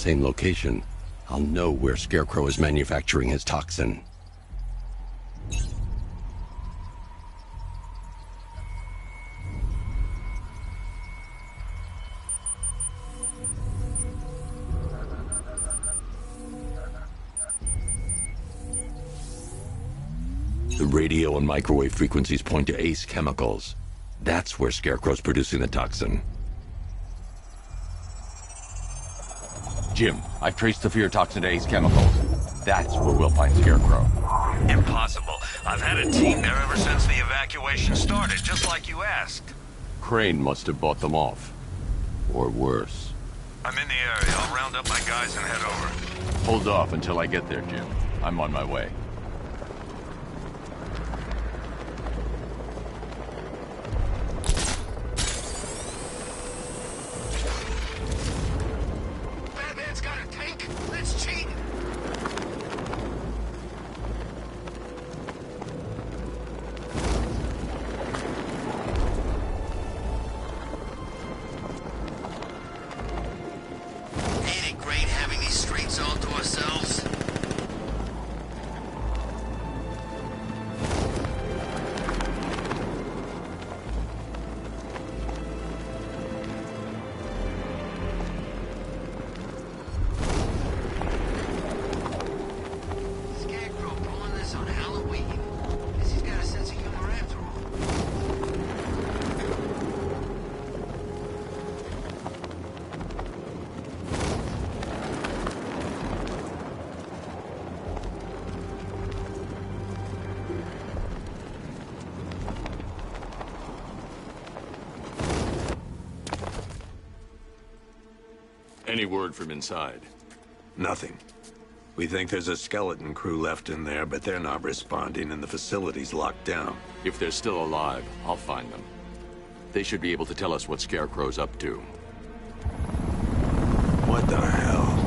same location, I'll know where Scarecrow is manufacturing his toxin. The radio and microwave frequencies point to Ace Chemicals. That's where Scarecrow's producing the toxin. Jim, I've traced the fear toxin to Ace Chemicals. That's where we'll find Scarecrow. Impossible. I've had a team there ever since the evacuation started, just like you asked. Crane must have bought them off. Or worse. I'm in the area. I'll round up my guys and head over. Hold off until I get there, Jim. I'm on my way. Any word from inside? Nothing. We think there's a skeleton crew left in there, but they're not responding and the facility's locked down. If they're still alive, I'll find them. They should be able to tell us what Scarecrow's up to. What the hell?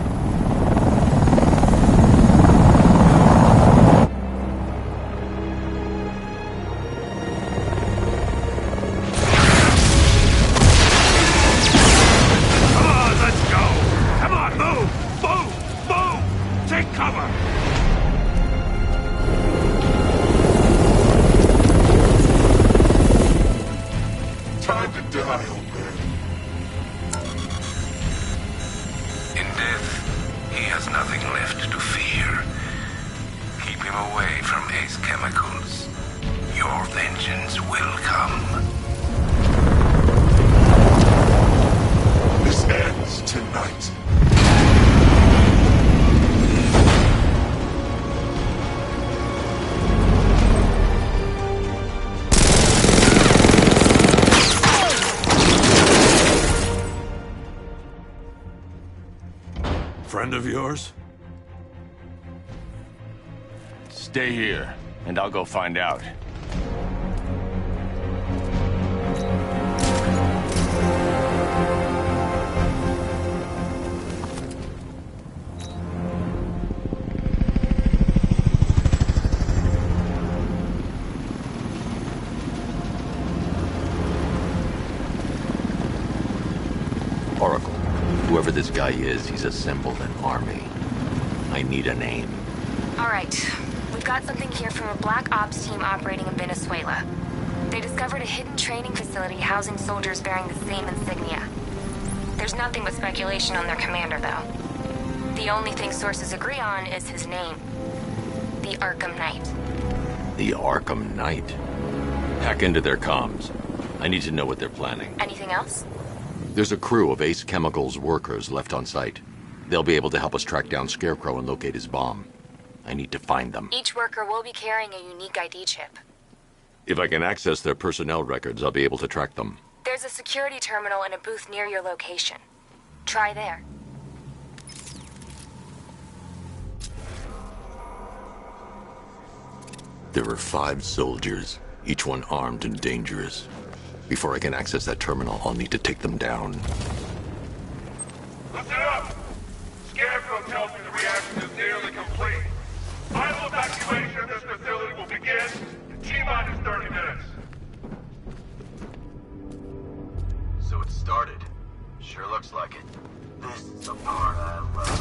Friend of yours? Stay here, and I'll go find out. Oracle. Whoever this guy is, he's assembled an army. I need a name. All right. We've got something here from a Black Ops team operating in Venezuela. They discovered a hidden training facility housing soldiers bearing the same insignia. There's nothing but speculation on their commander, though. The only thing sources agree on is his name. The Arkham Knight. The Arkham Knight? Hack into their comms. I need to know what they're planning. Anything else? There's a crew of Ace Chemicals workers left on site. They'll be able to help us track down Scarecrow and locate his bomb. I need to find them. Each worker will be carrying a unique ID chip. If I can access their personnel records, I'll be able to track them. There's a security terminal in a booth near your location. Try there. There are 5 soldiers, each one armed and dangerous. Before I can access that terminal, I'll need to take them down. Listen up! Scarecrow tells me the reaction is nearly complete. Final evacuation of this facility will begin in T-minus 30 minutes. So it started. Sure looks like it. This is the part I love.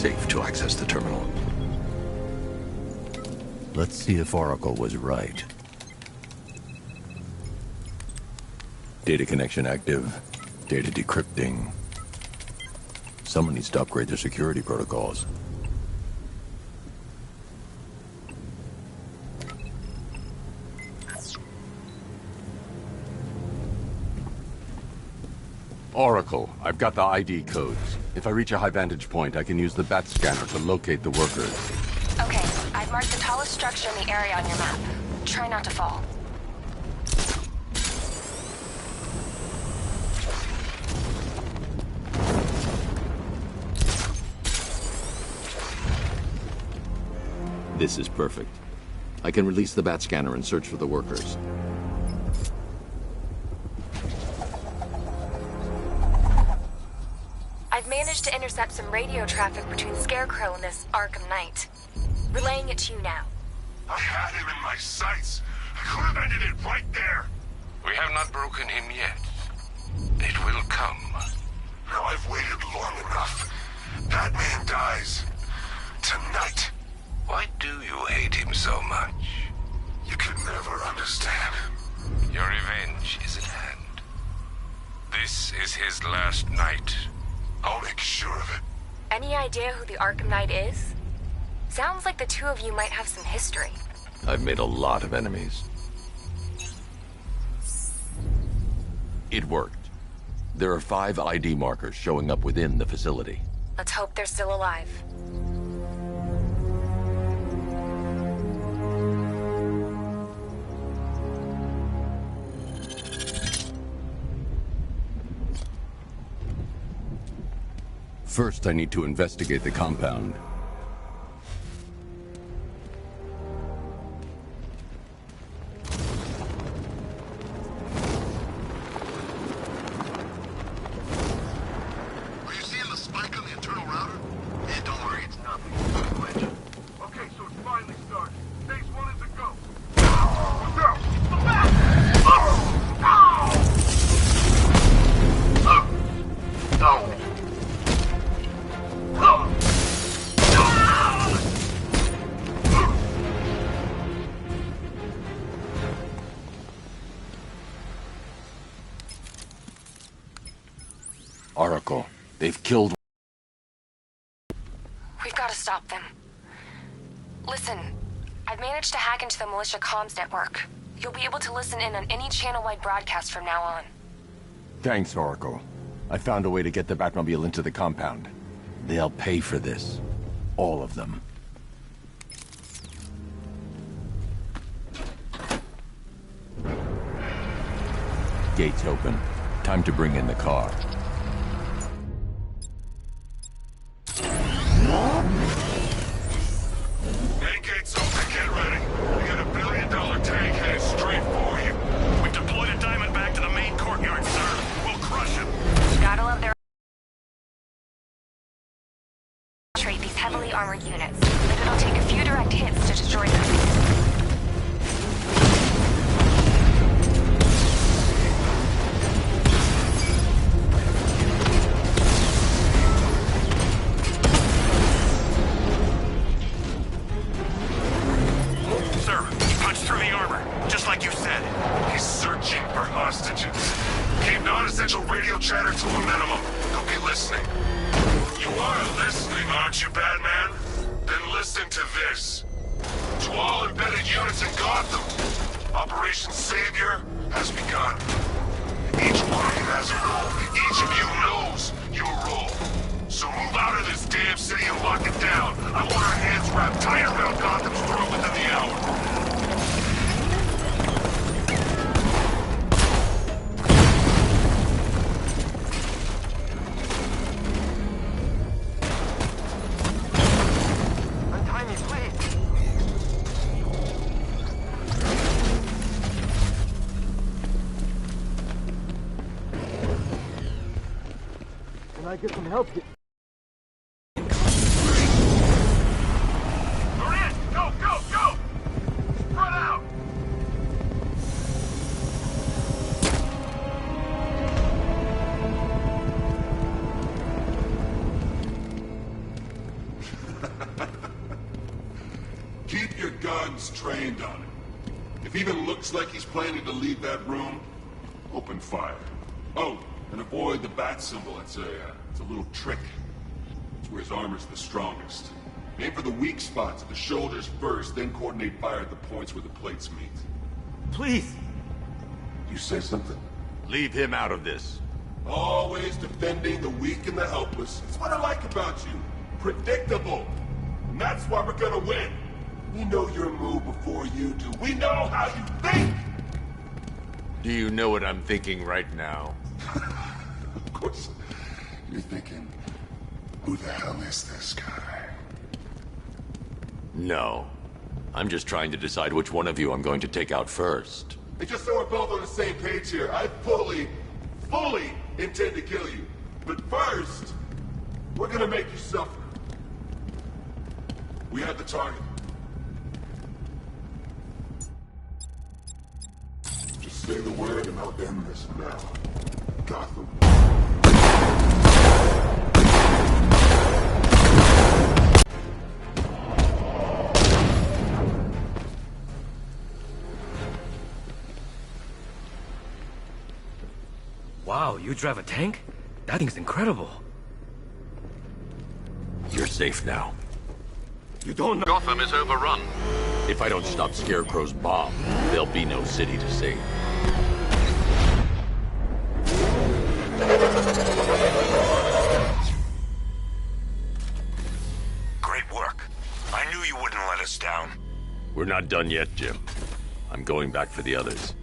safe to access the terminal. Let's see if Oracle was right. Data connection active. Data decrypting. Someone needs to upgrade their security protocols. Oracle, I've got the ID codes. If I reach a high vantage point, I can use the bat scanner to locate the workers. Okay, I've marked the tallest structure in the area on your map. Try not to fall. This is perfect. I can release the bat scanner and search for the workers. I've managed to intercept some radio traffic between Scarecrow and this ARKHAM Knight. Relaying it to you now. I had him in my sights. I could have ended it right there. We have not broken him yet. It will come. Now I've waited long enough. That man dies. Tonight. Why do you hate him so much? You can never understand. Your revenge is at hand. This is his last night. I'll make sure of it. Any idea who the ARKHAM Knight is? Sounds like the two of you might have some history. I've made a lot of enemies. It worked. There are 5 ID markers showing up within the facility. Let's hope they're still alive. First, I need to investigate the compound. Are you seeing the spike on the internal router? Yeah, don't worry, it's nothing. Okay, so it's finally started. Phase 1 is a go. Look out! The back! Oracle, they've killed... We've got to stop them. Listen, I've managed to hack into the militia comms network. You'll be able to listen in on any channel-wide broadcast from now on. Thanks, Oracle. I found a way to get the Batmobile into the compound. They'll pay for this. All of them. Gates open. Time to bring in the car. Main gate's open, get ready. We got $1 billion tank headed straight for you. We deployed a Diamondback to the main courtyard, sir. We'll crush him. Gotta love their... Trade these heavily armored units, but it'll take a few direct hits to destroy them. Non-essential radio chatter to a minimum. Don't be listening. You are listening, aren't you, Batman? Then listen to this. To all embedded units in Gotham, Operation Savior has begun. Each one of you has a role. Each of you knows your role. So move out of this damn city and lock it down. I want our hands wrapped tight around Gotham's throat within the hour. I get some help here. We're in! Go, go, go! Spread out! guns trained on him. If he even looks like he's planning to leave that room, open fire. Oh, and avoid the bat symbol. It's a little trick. It's where his armor's the strongest. Aim for the weak spots at the shoulders first, then coordinate fire at the points where the plates meet. Please! You say something? Leave him out of this. Always defending the weak and the helpless. It's what I like about you. Predictable. And that's why we're gonna win. We know your move before you do. We know how you think! Do you know what I'm thinking right now? Of course, you're thinking, who the hell is this guy? No. I'm just trying to decide which one of you I'm going to take out first. Hey, just so we're both on the same page here, I fully intend to kill you. But first, we're gonna make you suffer. We have the target. Just say the word and I'll end this now. Gotham. Wow, you drive a tank? That thing's incredible. You're safe now. You don't know. Gotham is overrun. If I don't stop Scarecrow's bomb, there'll be no city to save. Great work. I knew you wouldn't let us down. We're not done yet, Jim. I'm going back for the others.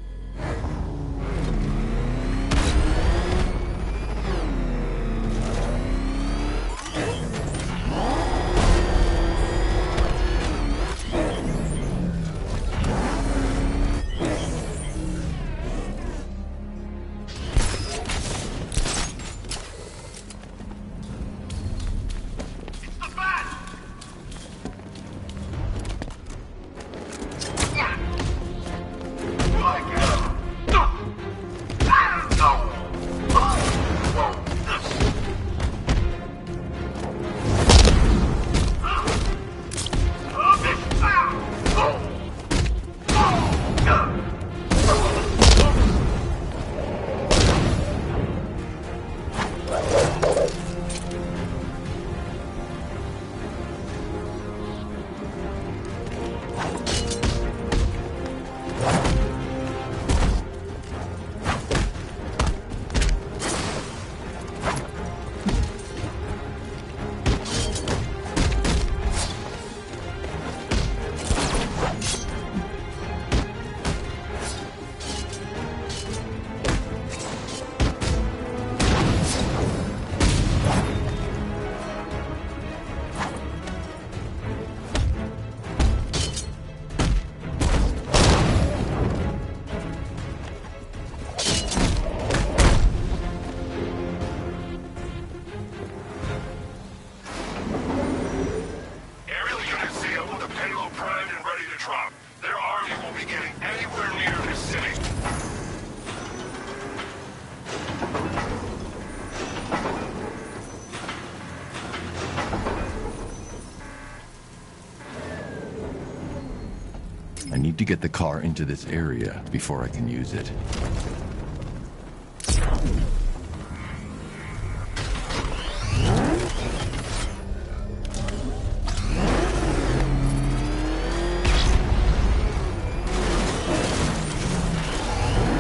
I need to get the car into this area before I can use it.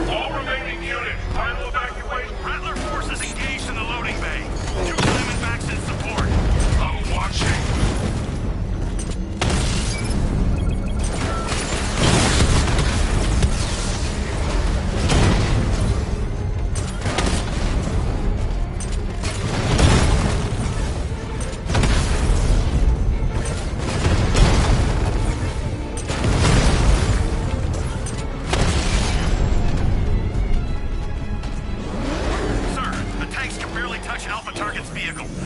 All remaining units, final evacuation. Rattler forces engaged in the loading bay. 2 Diamondbacks in support. I'm watching.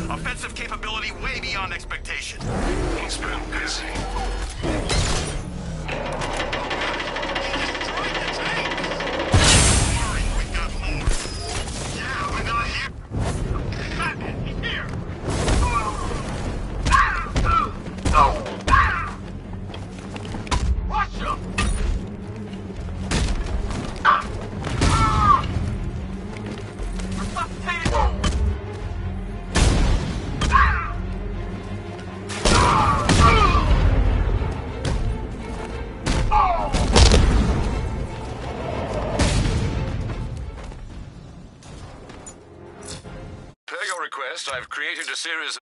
Offensive capability way beyond expectation. He's been busy. Watch request, I've created a series of...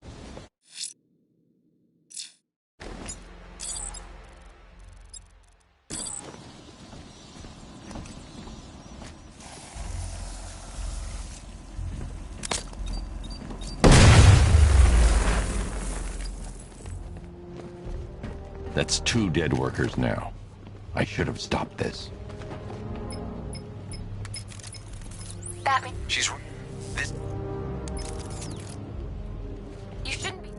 That's 2 dead workers now. I should have stopped this. Batman, She's... This... you shouldn't be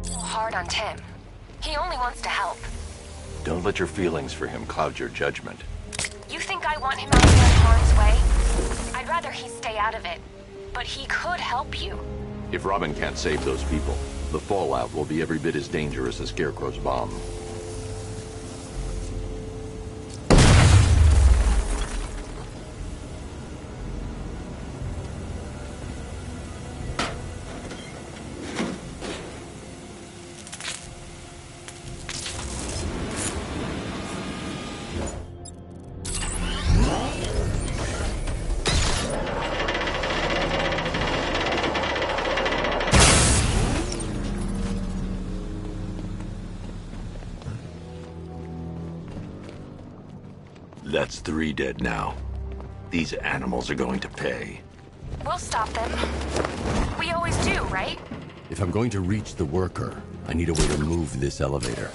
so hard on Tim. He only wants to help. Don't let your feelings for him cloud your judgment. You think I want him out here in harm's way? I'd rather he stay out of it. But he could help you. If Robin can't save those people, the fallout will be every bit as dangerous as Scarecrow's bomb. That's 3 dead now. These animals are going to pay. We'll stop them. We always do, right? If I'm going to reach the worker, I need a way to move this elevator.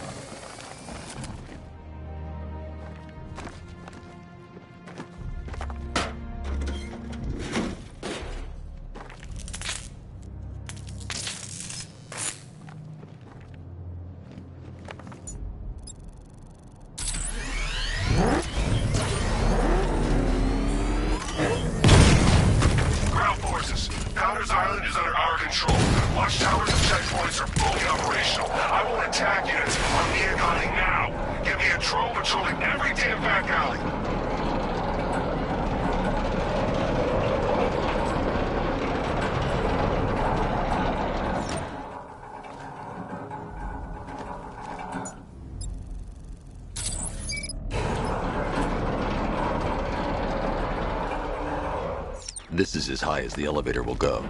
This is as high as the elevator will go.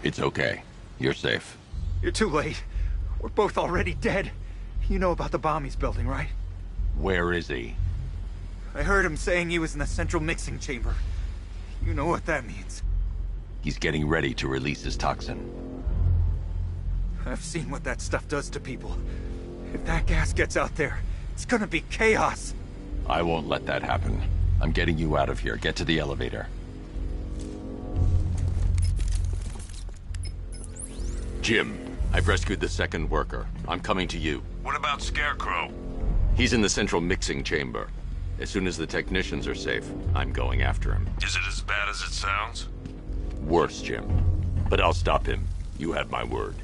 It's okay. You're safe. You're too late. We're both already dead. You know about the bomb he's building, right? Where is he? I heard him saying he was in the central mixing chamber. You know what that means. He's getting ready to release his toxin. I've seen what that stuff does to people. If that gas gets out there, it's gonna be chaos. I won't let that happen. I'm getting you out of here. Get to the elevator. Jim, I've rescued the 2nd worker. I'm coming to you. What about Scarecrow? He's in the central mixing chamber. As soon as the technicians are safe, I'm going after him. Is it as bad as it sounds? Worse, Jim. But I'll stop him. You have my word.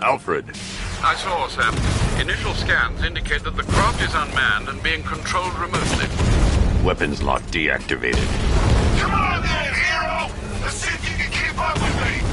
Alfred. I saw, sir. Initial scans indicate that the craft is unmanned and being controlled remotely. Weapons lock deactivated. Come on then, hero! Let's see if you can keep up with me!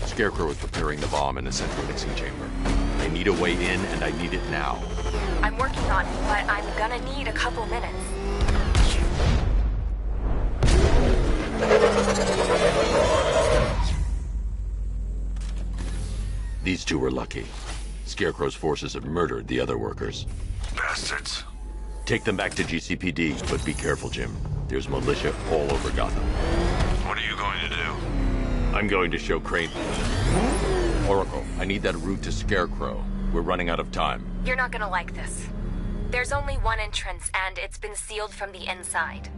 Scarecrow is preparing the bomb in the central mixing chamber. I need a way in, and I need it now. I'm working on it, but I'm gonna need a couple minutes. These two were lucky. Scarecrow's forces have murdered the other workers. Bastards. Take them back to GCPD, but be careful, Jim. There's militia all over Gotham. What are you going to do? I'm going to show Crane. Oracle, I need that route to Scarecrow. We're running out of time. You're not gonna like this. There's only one entrance, and it's been sealed from the inside.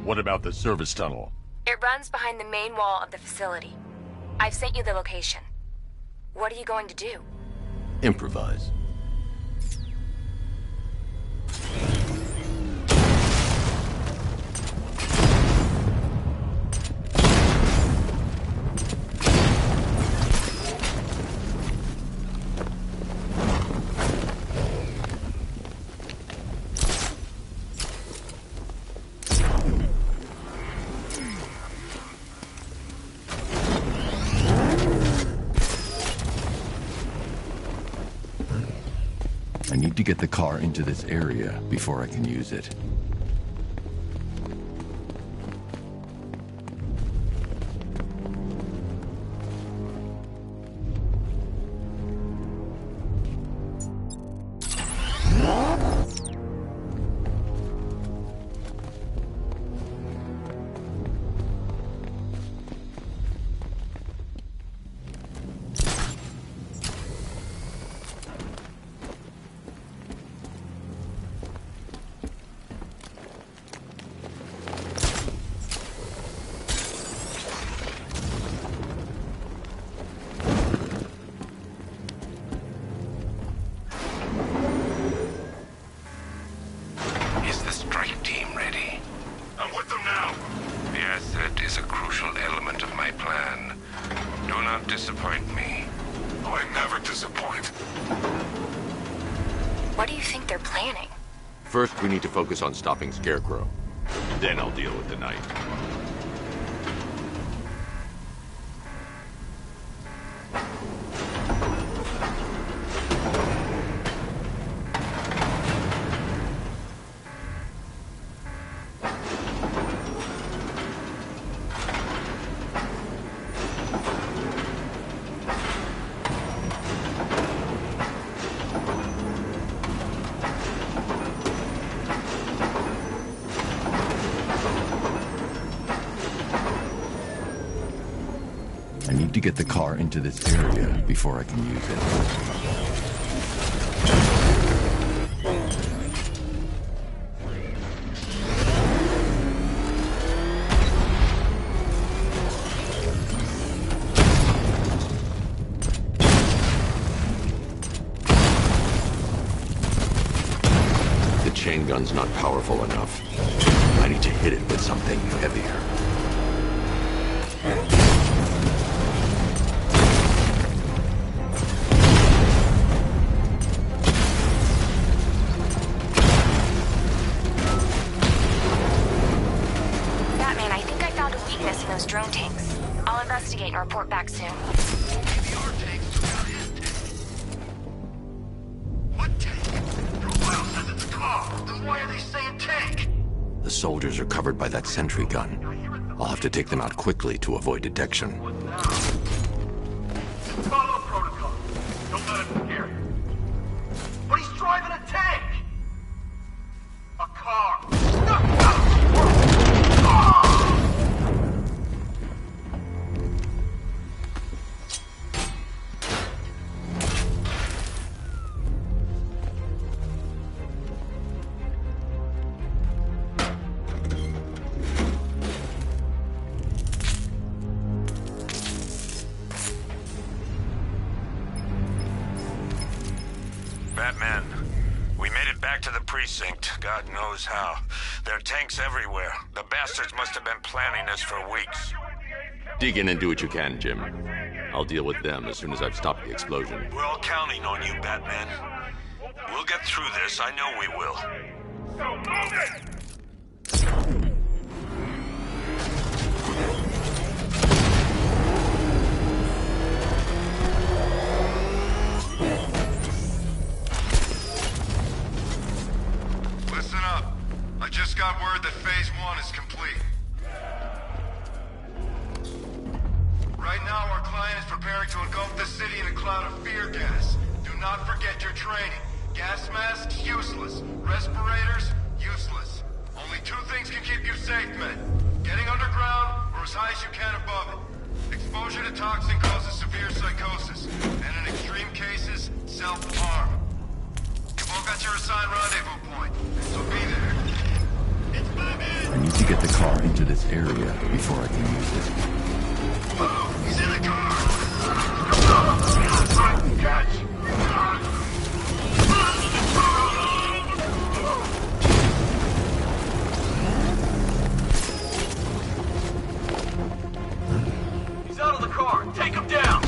What about the service tunnel? It runs behind the main wall of the facility. I've sent you the location. What are you going to do? Improvise. I need to get the car into this area before I can use it. First, we need to focus on stopping Scarecrow. Then I'll deal with the night. I need to get the car into this area before I can use it. The chain gun's not powerful enough. I need to hit it with something heavier. investigate and report back soon. Maybe our tank took out his tank. What tank? Profile says it's a car. Then why are they saying tank? The soldiers are covered by that sentry gun. I'll have to take them out quickly to avoid detection. Follow protocol. Don't let him scare you. But he's driving a tank! A car. Batman, we made it back to the precinct. God knows how. There are tanks everywhere. The bastards must have been planning this for weeks. Dig in and do what you can, Jim. I'll deal with them as soon as I've stopped the explosion. We're all counting on you, Batman. We'll get through this. I know we will. So move it! Listen up. I just got word that Phase 1 is complete. Right now, our client is preparing to engulf the city in a cloud of fear gas. Do not forget your training. Gas masks, useless. Respirators, useless. Only two things can keep you safe, men. Getting underground, or as high as you can above it. Exposure to toxin causes severe psychosis, and in extreme cases, self-harm. You've all got your assigned rendezvous point, so be there. It's my man! I need to get the car into this area before I can use it. Oh, he's in the car! Catch! He's out of the car. Take him down.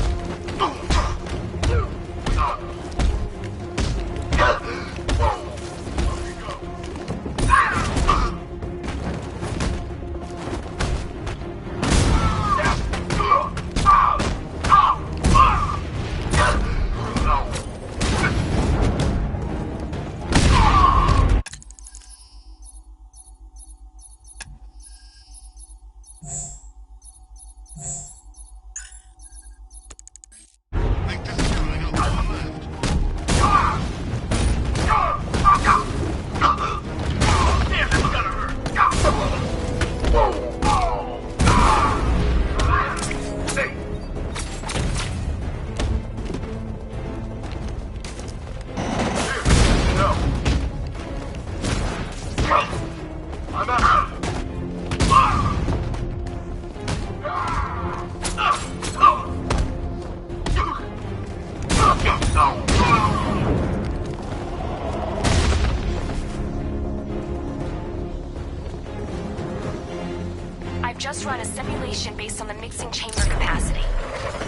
I've just run a simulation based on the mixing chamber capacity.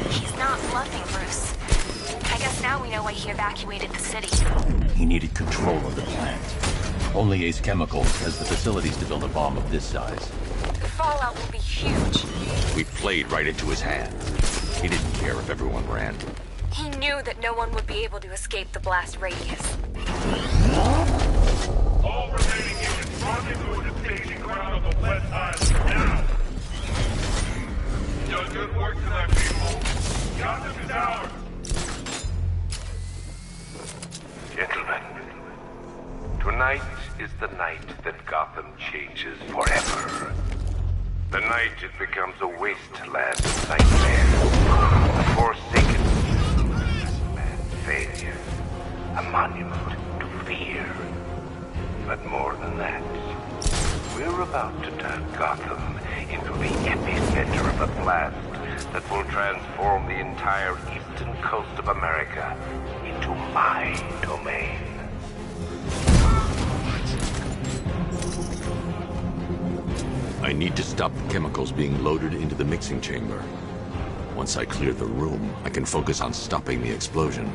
He's not bluffing, Bruce. I guess now we know why he evacuated the city. He needed control of the plant. Only Ace Chemicals has the facilities to build a bomb of this size. The fallout will be huge. We played right into his hands. He didn't care if everyone ran. He knew that no one would be able to escape the blast radius. All remaining units rendezvous at the staging ground of the West Island now! You've done good work tonight, people. Gotham is ours! Gentlemen, tonight is the night that Gotham changes forever. The night it becomes a wasteland of nightmare, a forsaken and failure, a monument to fear. But more than that, we're about to turn Gotham into the epicenter of a blast that will transform the entire eastern coast of America into my domain. I need to stop the chemicals being loaded into the mixing chamber. Once I clear the room, I can focus on stopping the explosion.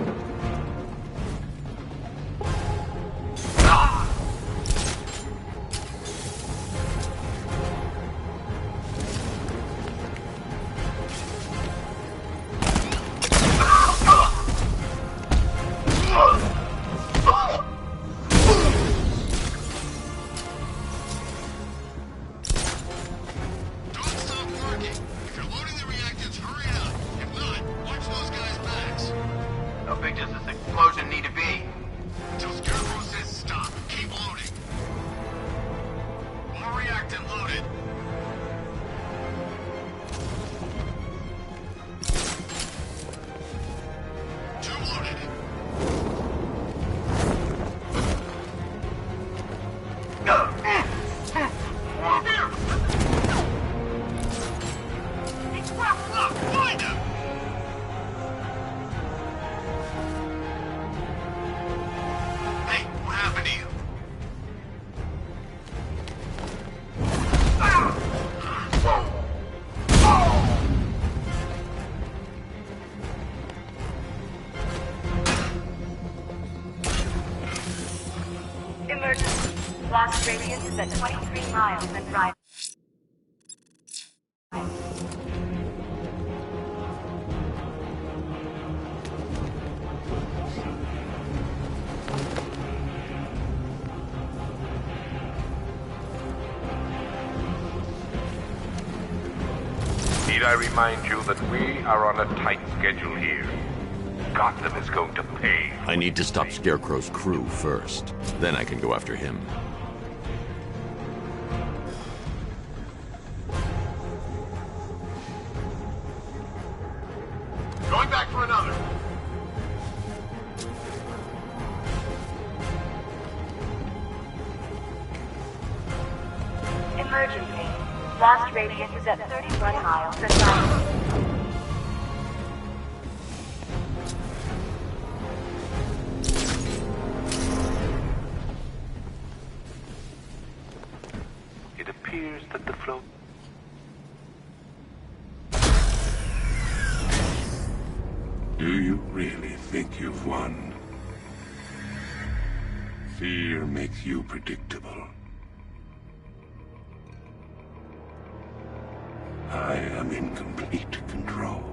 Blast radius is at 23 miles and drive. Need I remind you that we are on a tight schedule here? Gotham is going to pay. I need to stop Scarecrow's crew first. Then I can go after him. Going back for another. Emergency. Blast radius is at 31 miles and drive. It appears that the flow... Do you really think you've won? Fear makes you predictable. I am in complete control.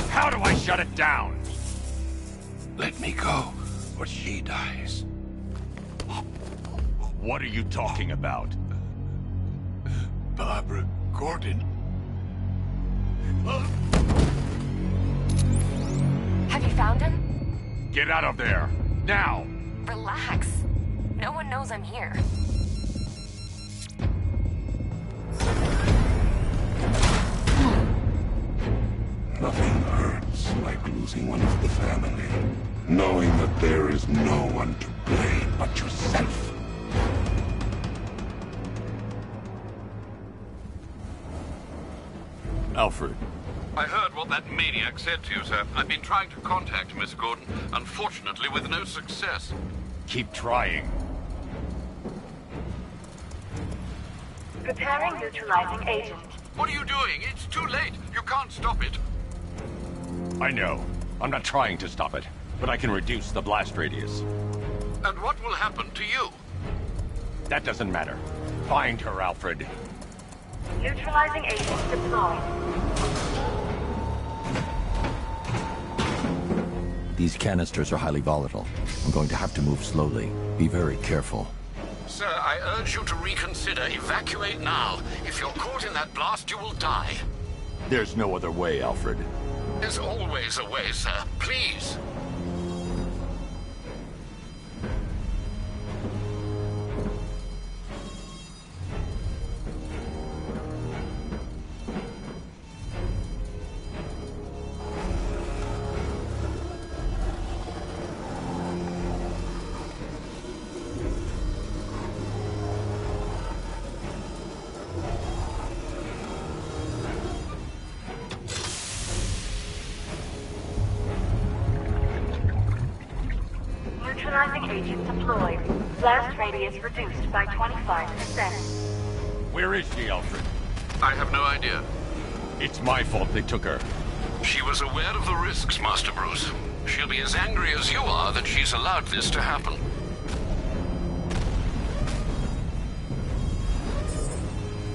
How do I shut it down? Let me go, or she dies. What are you talking about? Barbara Gordon. Have you found him? Get out of there! Now! Relax. No one knows I'm here. Nothing hurts like losing one of the family. Knowing that there is no one to blame but yourself. Alfred. I heard what that maniac said to you, sir. I've been trying to contact Miss Gordon, unfortunately with no success. Keep trying. Preparing neutralizing agent. What are you doing? It's too late. You can't stop it. I know. I'm not trying to stop it, but I can reduce the blast radius. And what will happen to you? That doesn't matter. Find her, Alfred. Neutralizing agent deployed. These canisters are highly volatile. I'm going to have to move slowly. Be very careful. Sir, I urge you to reconsider. Evacuate now. If you're caught in that blast, you will die. There's no other way, Alfred. There's always a way, sir. Please. Neutralizing agent deployed. Blast radius reduced by 25%. Where is she, Alfred? I have no idea. It's my fault they took her. She was aware of the risks, Master Bruce. She'll be as angry as you are that she's allowed this to happen.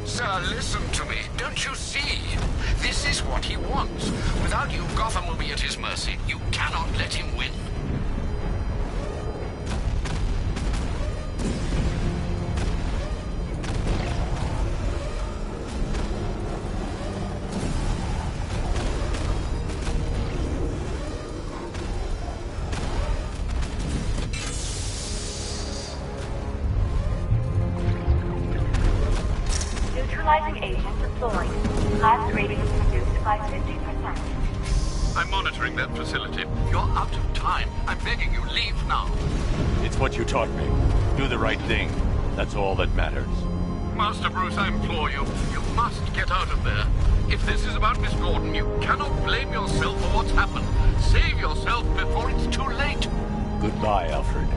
Sir, listen to me. Don't you see? This is what he wants. Without you, Gotham will be at his mercy. You cannot let him win. Neutralizing agent deployed. Blast radius reduced by 50%. I'm monitoring that facility. You're out of time. I'm begging you, leave now. It's what you taught me. Do the right thing. That's all that matters. Master Bruce, I implore you. You must get out of there. If this is about Miss Gordon, you cannot blame yourself for what's happened. Save yourself before it's too late. Goodbye, Alfred.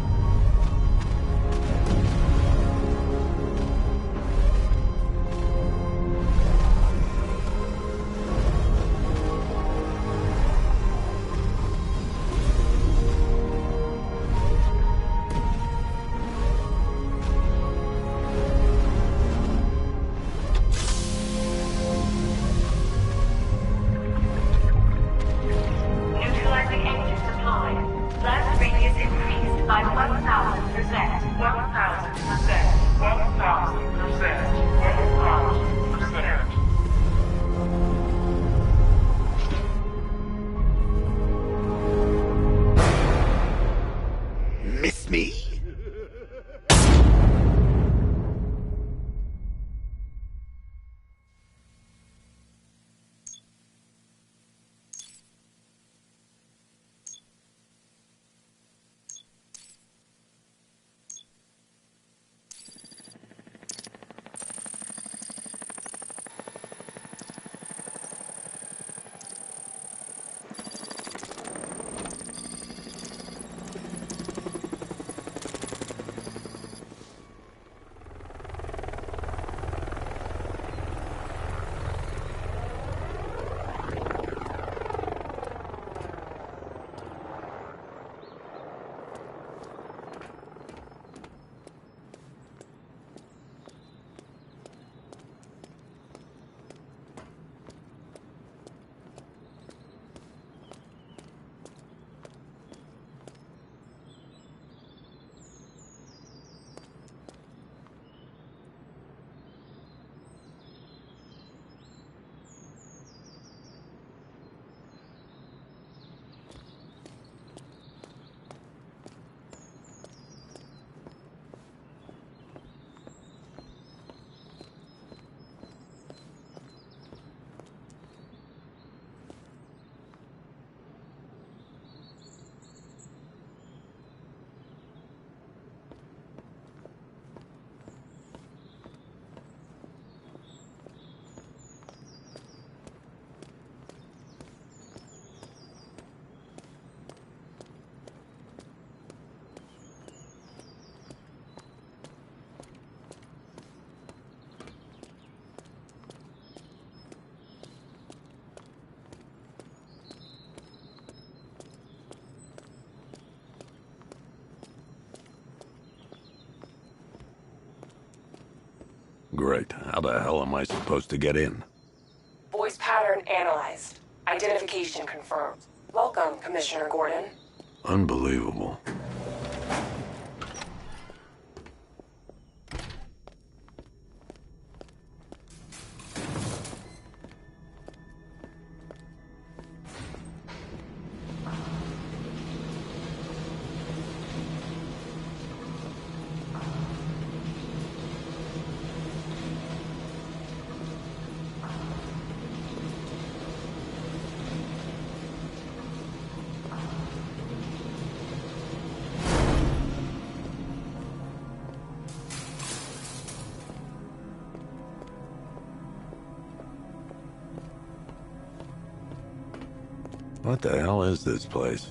Great. How the hell am I supposed to get in? Voice pattern analyzed. Identification confirmed. Welcome, Commissioner Gordon. Unbelievable. What the hell is this place?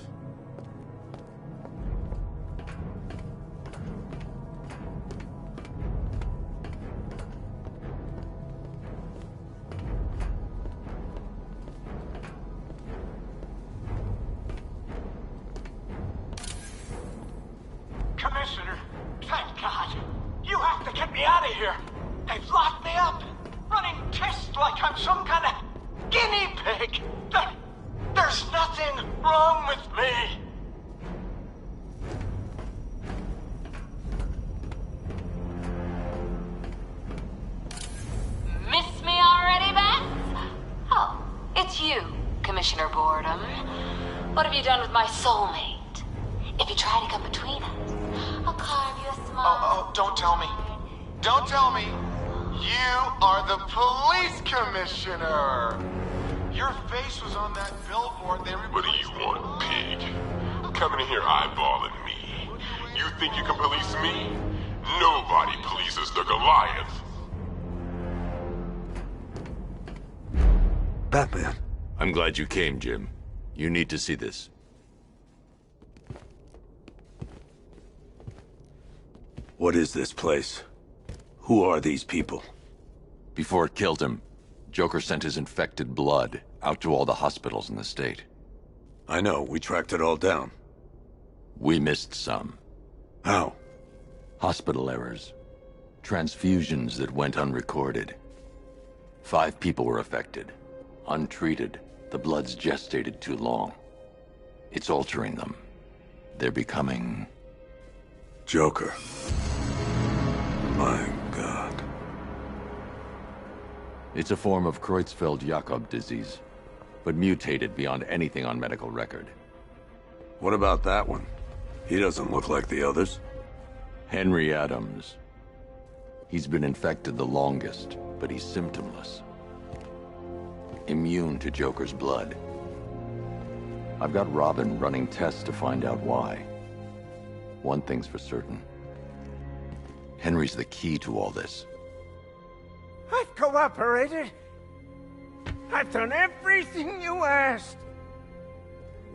Commissioner, thank God. You have to get me out of here. They've locked me up, running tests like I'm some kind of guinea pig. There's nothing wrong with me. Miss me already, Beth? Oh, it's you, Commissioner Boredom. What have you done with my soulmate? If you try to come between us, I'll carve you a smile. Oh, don't tell me. Don't tell me. You are the police commissioner. Your face was on that billboard. What do you want, pig? Coming in here eyeballing me. You think you can police me? Nobody polices the Goliath. Batman. I'm glad you came, Jim. You need to see this. What is this place? Who are these people? Before it killed him, Joker sent his infected blood out to all the hospitals in the state. I know, we tracked it all down. We missed some. How? Hospital errors. Transfusions that went unrecorded. 5 people were affected. Untreated, the blood's gestated too long. It's altering them. They're becoming... Joker. My God. It's a form of Creutzfeldt-Jakob disease, but mutated beyond anything on medical record. What about that one? He doesn't look like the others. Henry Adams. He's been infected the longest, but he's symptomless. Immune to Joker's blood. I've got Robin running tests to find out why. One thing's for certain. Henry's the key to all this. I've cooperated. I've done everything you asked.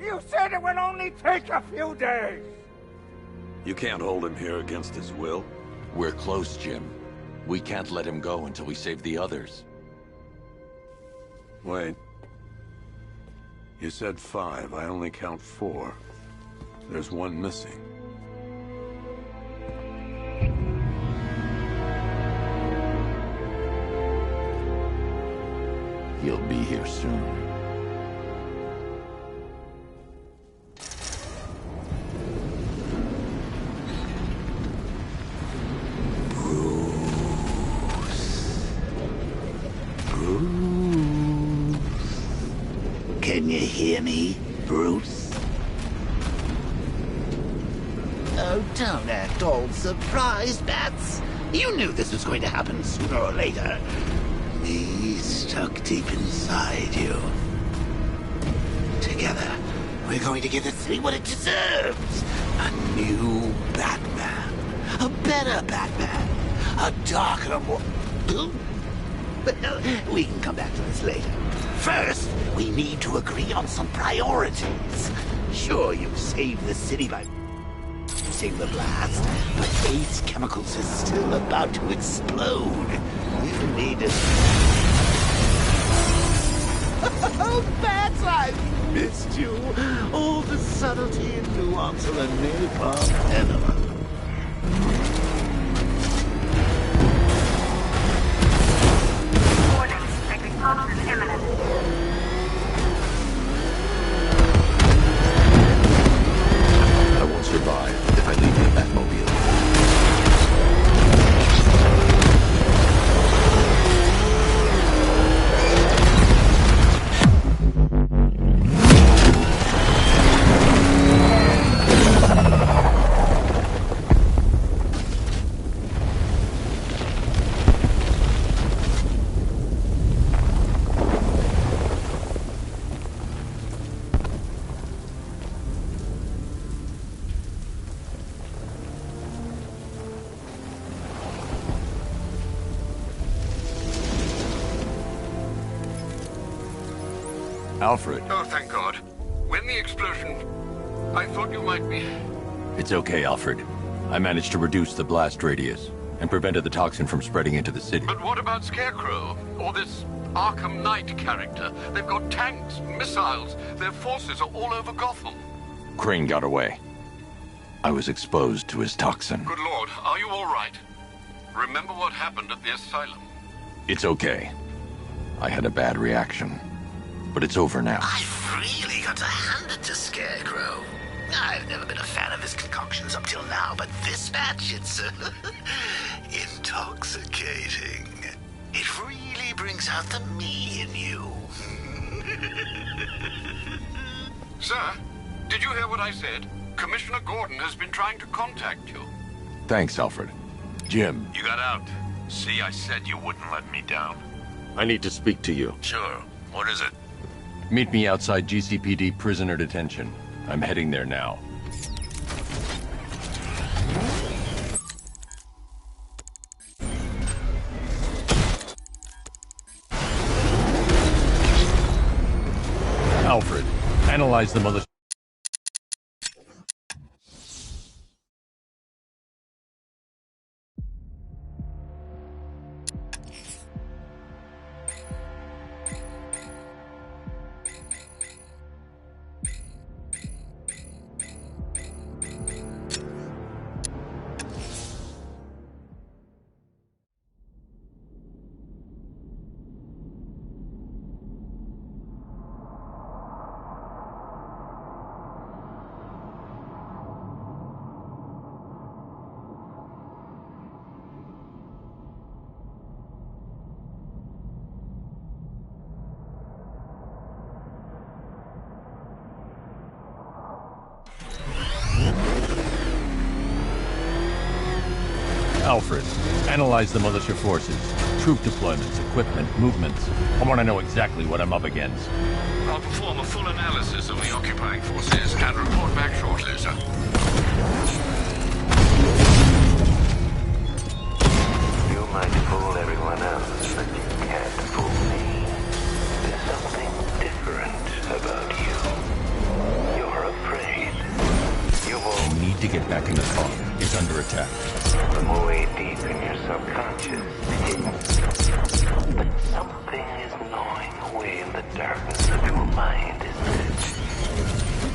You said it would only take a few days. You can't hold him here against his will. We're close, Jim. We can't let him go until we save the others. Wait. You said 5. I only count 4. There's one missing. He'll be here soon. Bruce. Can you hear me, Bruce? Oh, don't act all surprised, Bats. You knew this was going to happen sooner or later. Me stuck deep inside you. Together, we're going to give the city what it deserves. A new Batman. A better Batman. A darker, more... Well, we can come back to this later. First, we need to agree on some priorities. Sure, you saved the city by using the blast, but Ace Chemicals is still about to explode. You need to... Oh, Bats, I've missed you. All the subtlety and nuance of a napalm enema. imminent. I won't survive if I leave the Batmobile. Alfred. Oh, thank God. When the explosion... I thought you might be... It's okay, Alfred. I managed to reduce the blast radius and prevented the toxin from spreading into the city. But what about Scarecrow? Or this Arkham Knight character? They've got tanks, missiles. Their forces are all over Gotham. Crane got away. I was exposed to his toxin. Good Lord, are you all right? Remember what happened at the asylum? It's okay. I had a bad reaction. But it's over now. I've really got to hand it to Scarecrow. I've never been a fan of his concoctions up till now, but this batch, it's intoxicating. It really brings out the me in you. Sir, did you hear what I said? Commissioner Gordon has been trying to contact you. Thanks, Alfred. Jim. You got out. See, I said you wouldn't let me down. I need to speak to you. Sure. What is it? Meet me outside GCPD prisoner detention. I'm heading there now. Alfred, analyze the militia. Alfred, analyze the militia forces, troop deployments, equipment, movements. I want to know exactly what I'm up against. I'll perform a full analysis of the occupying forces and report back shortly, sir. You might fool everyone else, but you can't fool me. There's something different about you. You're afraid. You won't. I need to get back in the car. It's under attack. From way deep in your subconscious. But something is gnawing away in the darkness of your mind, isn't it?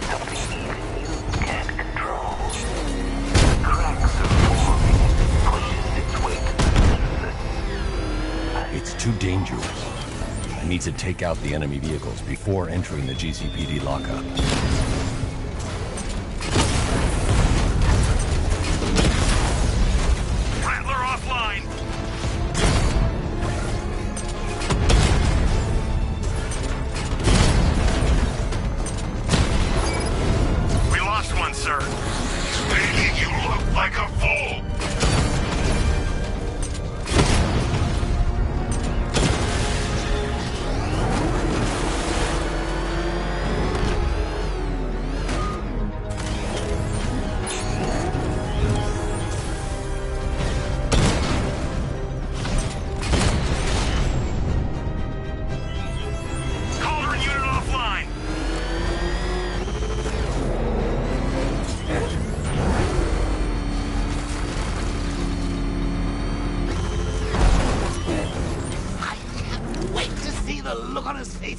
Something even you can't control. Cracks are forming as it pushes its way to the surface. It's too dangerous. I need to take out the enemy vehicles before entering the GCPD lockup.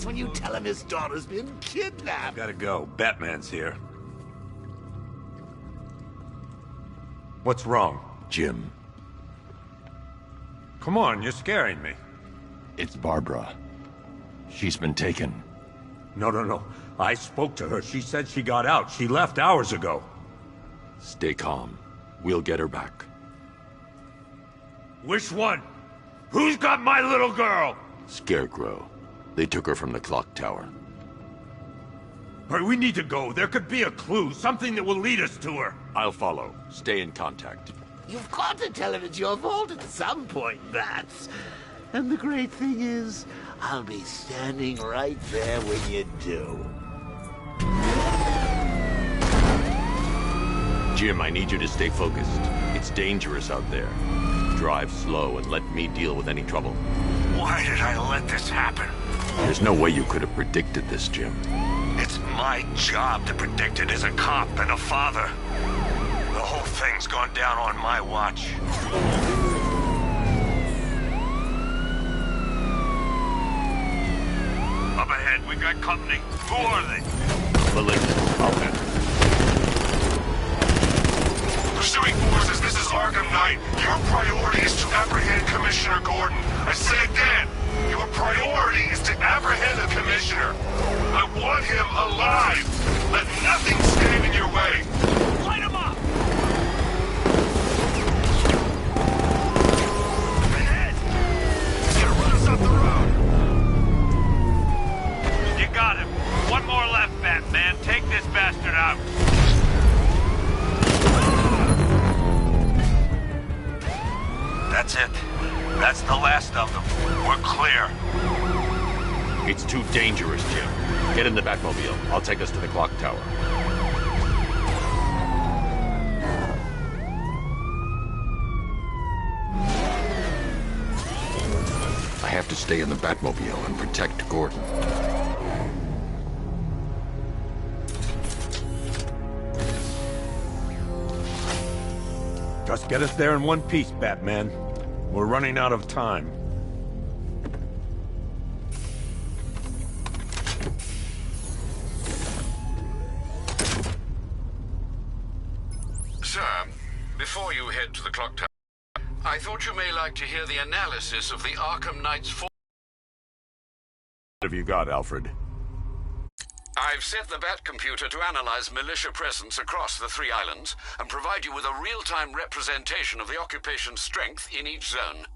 When you tell him his daughter's been kidnapped. Gotta go. Batman's here. What's wrong? Jim. Come on, you're scaring me. It's Barbara. She's been taken. No. I spoke to her. She said she got out. She left hours ago. Stay calm. We'll get her back. Which one? Who's got my little girl? Scarecrow. They took her from the clock tower. All right, we need to go. There could be a clue, something that will lead us to her. I'll follow. Stay in contact. You've got to tell him it's your fault at some point, Bats. And the great thing is, I'll be standing right there when you do. Jim, I need you to stay focused. It's dangerous out there. Drive slow and let me deal with any trouble. Why did I let this happen? There's no way you could have predicted this, Jim. It's my job to predict it as a cop and a father. The whole thing's gone down on my watch. Up ahead, we got company. Who are they? Militia. I'll handle it. Pursuing forces, this is ARKHAM Knight. Your priority is to apprehend Commissioner Gordon. I say again, your priority is to apprehend the Commissioner. I want him alive. Let nothing stand in your way. Light him up! Ahead! He's gonna run us off the road. You got him. One more left, Batman. Take this bastard out. That's it. That's the last of them. We're clear. It's too dangerous, Jim. Get in the Batmobile. I'll take us to the clock tower. I have to stay in the Batmobile and protect Gordon. Just get us there in one piece, Batman. We're running out of time. Sir, before you head to the clock tower, I thought you may like to hear the analysis of the ARKHAM Knight's What have you got, Alfred? I've set the Bat computer to analyze militia presence across the 3 islands and provide you with a real-time representation of the occupation's strength in each zone.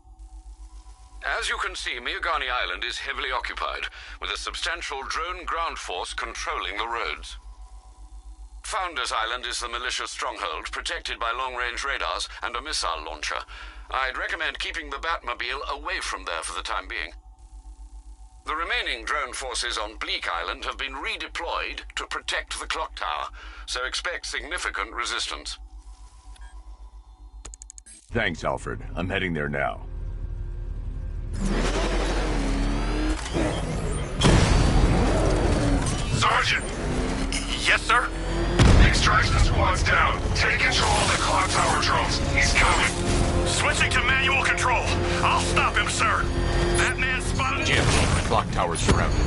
As you can see, Miagani Island is heavily occupied, with a substantial drone ground force controlling the roads. Founders Island is the militia stronghold, protected by long-range radars and a missile launcher. I'd recommend keeping the Batmobile away from there for the time being. The remaining drone forces on Bleak Island have been redeployed to protect the clock tower, so expect significant resistance. Thanks, Alfred. I'm heading there now. Sergeant! Yes, sir? Extraction squad's down. Take control of the clock tower drones. He's coming. Switching to manual control. I'll stop him, sir. Batman spotted... Jim, the clock tower's surrounded.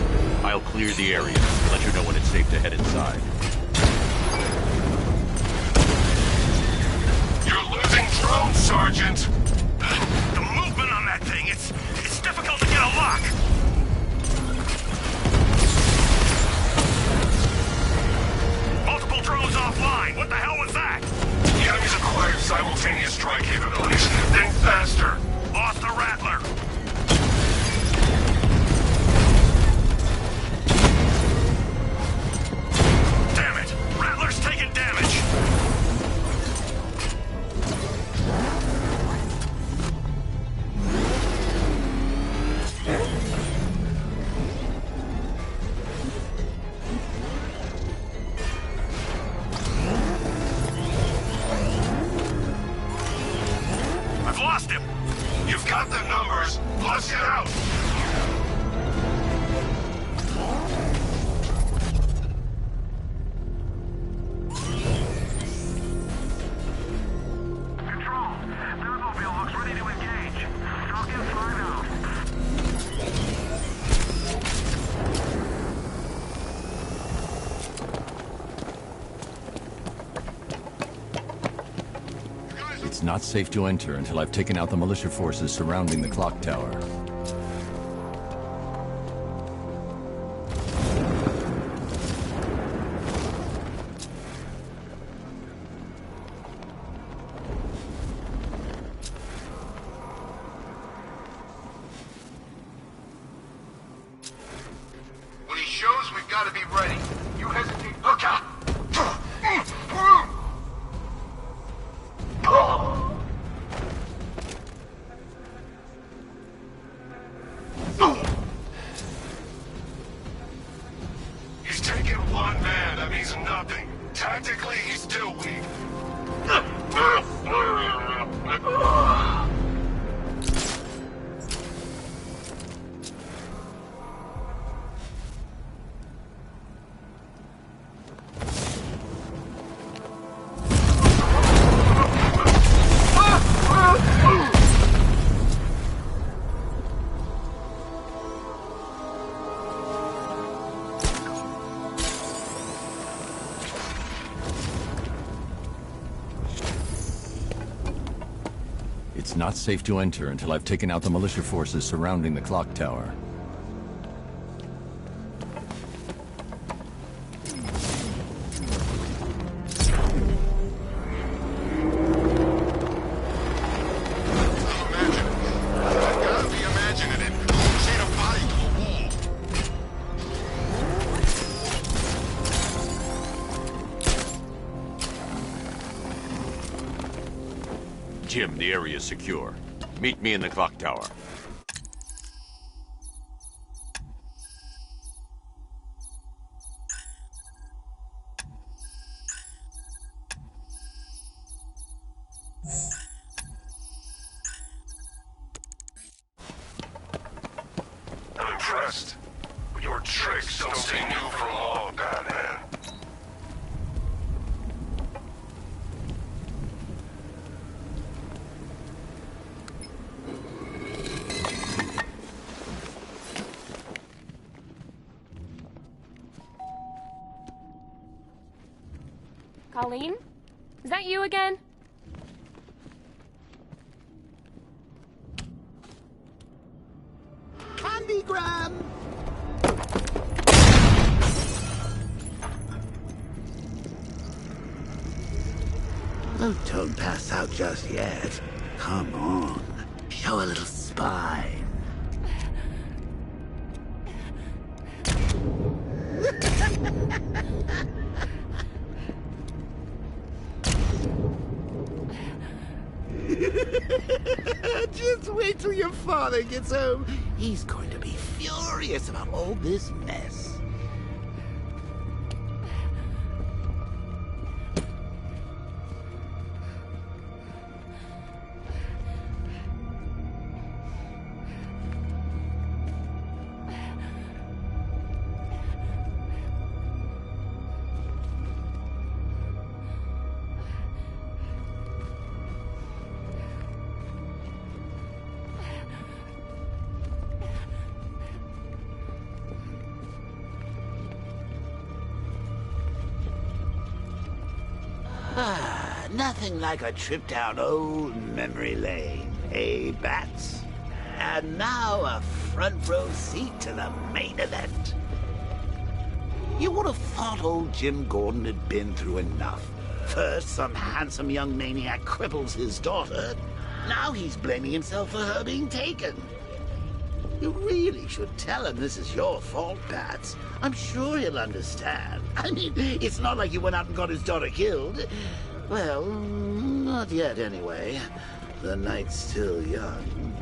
I'll clear the area and let you know when it's safe to head inside. You're losing drones, Sergeant. The movement on that thing, it's difficult to get a lock. Multiple drones offline. What the hell was that? The enemy's acquired simultaneous strike capabilities. Think faster. Lost the Rattler. Damn it! Rattler's taking damage. I've lost him. You've got the numbers. Let's get out. Control. Batmobile looks ready to engage. Falcon 5 out. It's not safe to enter until I've taken out the militia forces surrounding the clock tower. He's nothing. Tactically, he's still weak. It's not safe to enter until I've taken out the militia forces surrounding the clock tower. Jim, the area is secure. Meet me in the clock tower. I'm impressed. Your tricks don't stay new for long, Batman. Colleen? Is that you again? Candygram! Oh, don't pass out just yet. Come on. Show a little spine. Just wait till your father gets home. He's going to be furious about all this mess. Nothing like a trip down old memory lane, eh, Bats? And now a front row seat to the main event. You would have thought old Jim Gordon had been through enough. First, some handsome young maniac cripples his daughter. Now he's blaming himself for her being taken. You really should tell him this is your fault, Bats. I'm sure he'll understand. I mean, it's not like you went out and got his daughter killed. Well, not yet anyway. The night's still young.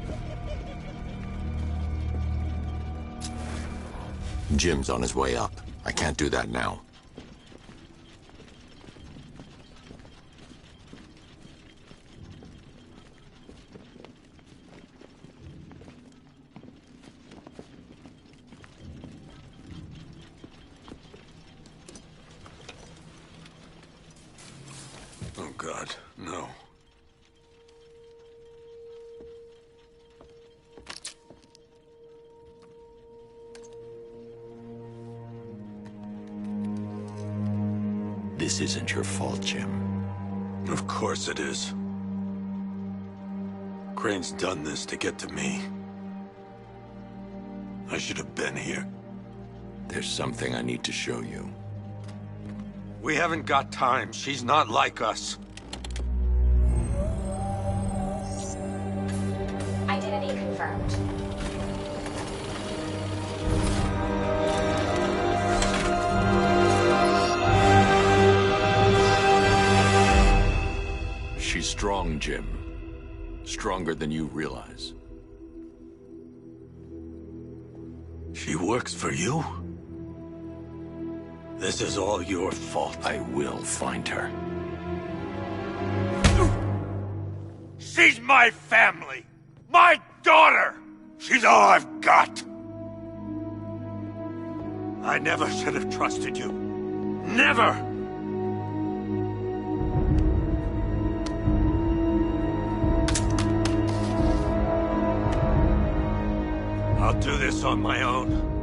Jim's on his way up. I can't do that now. Oh, God, no. This isn't your fault, Jim. Of course it is. Crane's done this to get to me. I should have been here. There's something I need to show you. We haven't got time. She's not like us. Identity confirmed. She's strong, Jim. Stronger than you realize. She works for you? This is all your fault. I will find her. She's my family! My daughter! She's all I've got! I never should have trusted you. Never! I'll do this on my own.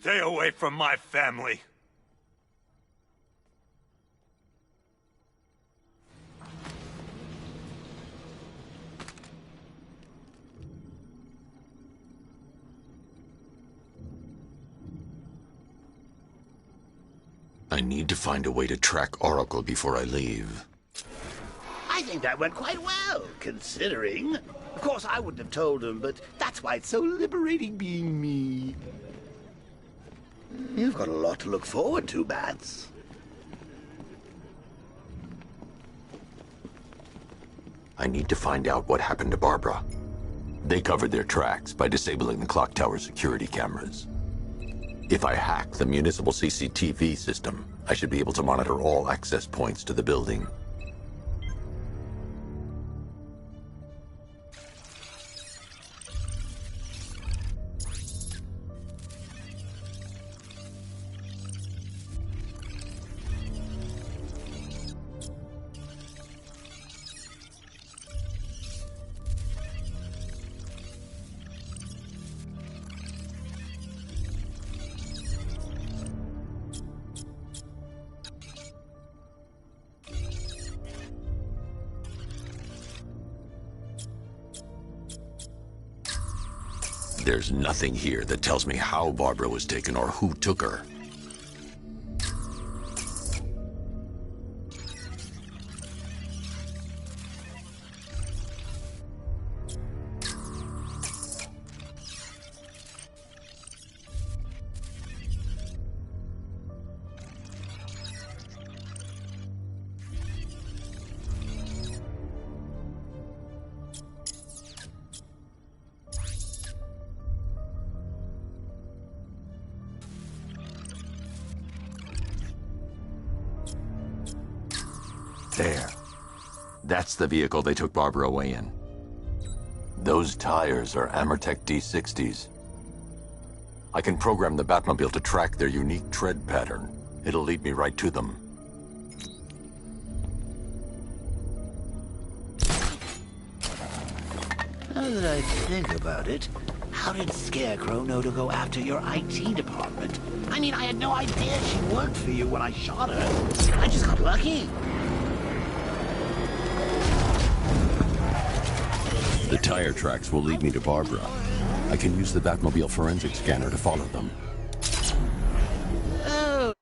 Stay away from my family. I need to find a way to track Oracle before I leave. I think that went quite well, considering. Of course, I wouldn't have told him, but that's why it's so liberating being me. You've got a lot to look forward to, Bats. I need to find out what happened to Barbara. They covered their tracks by disabling the clock tower security cameras. If I hack the municipal CCTV system, I should be able to monitor all access points to the building. There's nothing here that tells me how Barbara was taken or who took her. There. That's the vehicle they took Barbara away in. Those tires are Amertech D60s. I can program the Batmobile to track their unique tread pattern. It'll lead me right to them. Now that I think about it, how did Scarecrow know to go after your IT department? I mean, I had no idea she worked for you when I shot her. I just got lucky. The tire tracks will lead me to Barbara. I can use the Batmobile forensic scanner to follow them. Oh.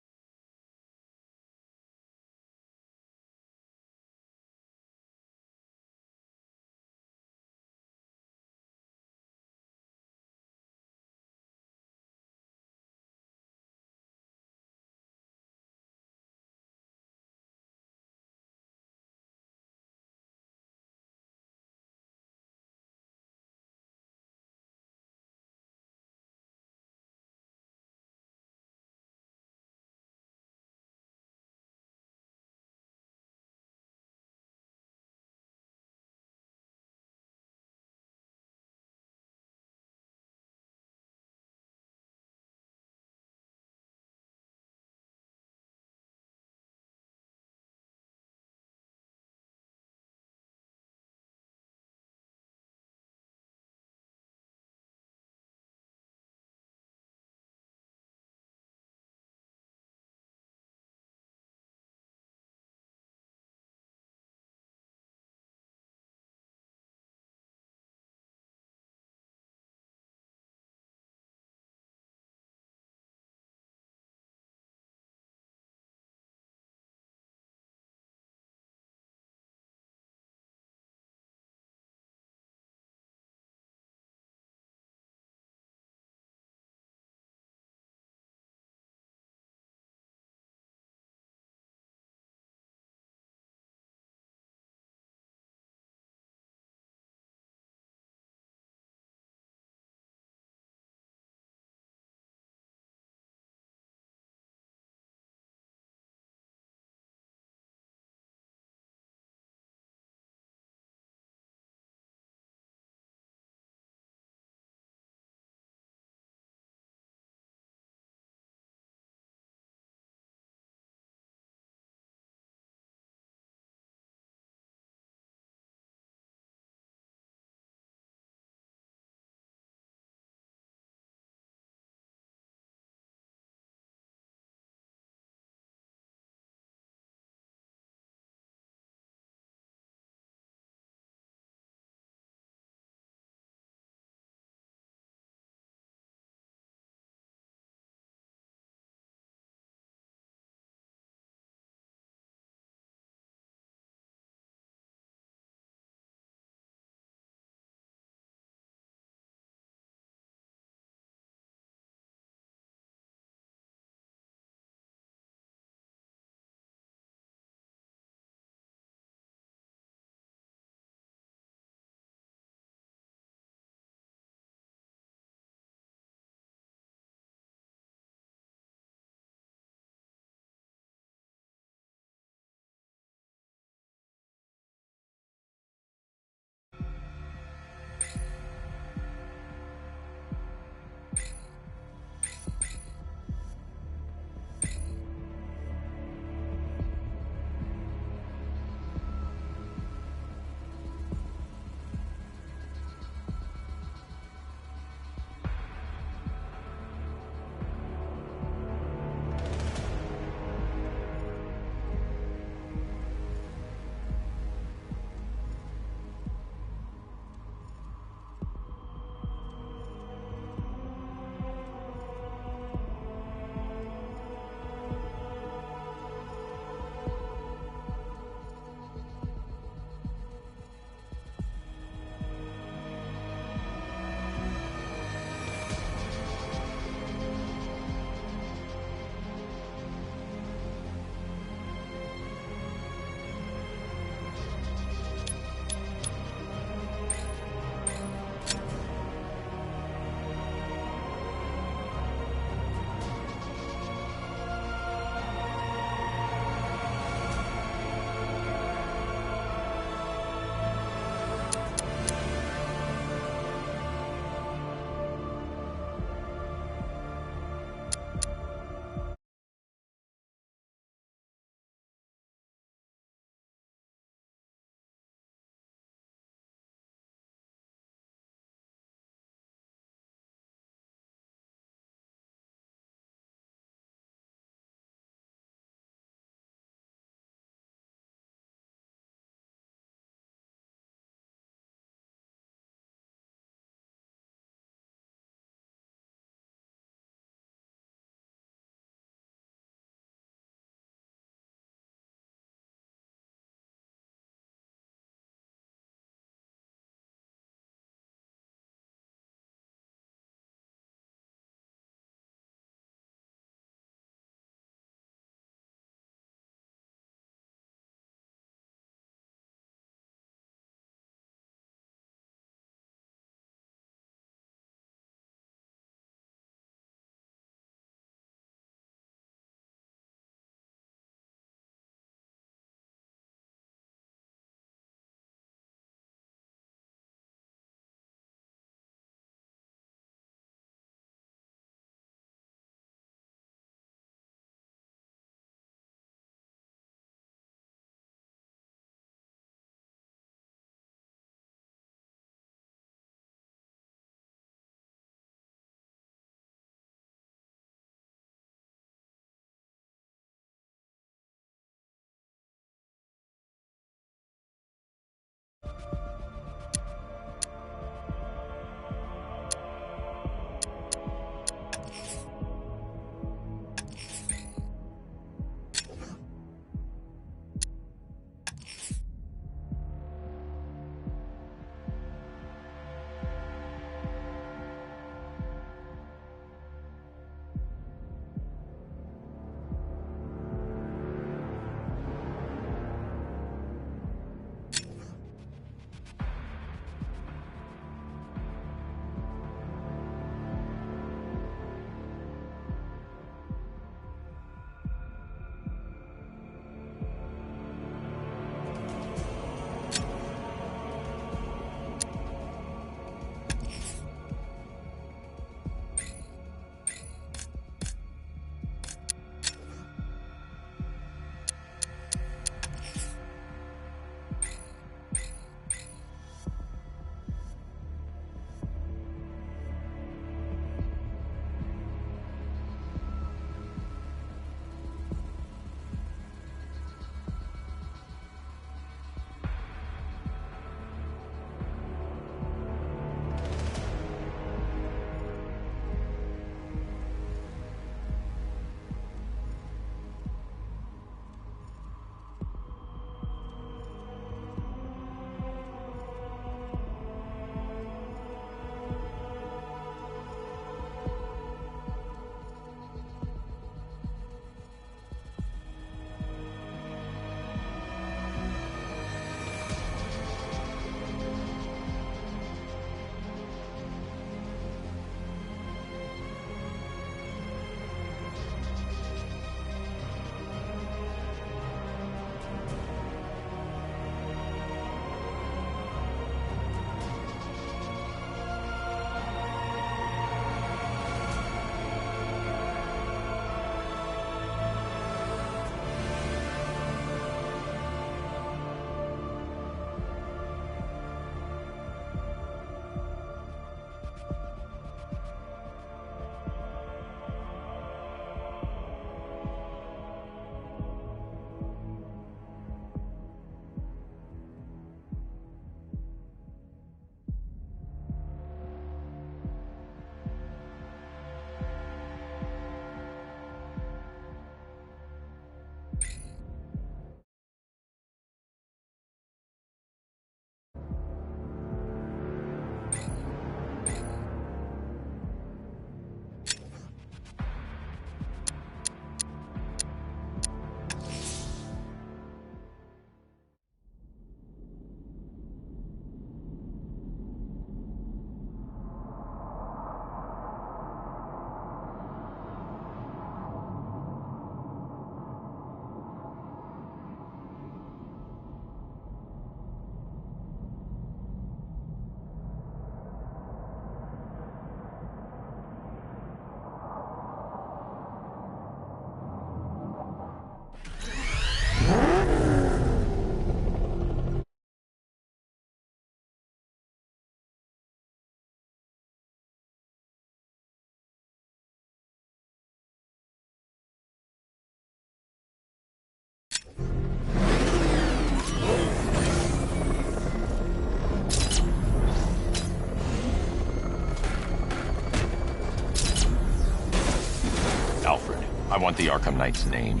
want the Arkham Knight's name.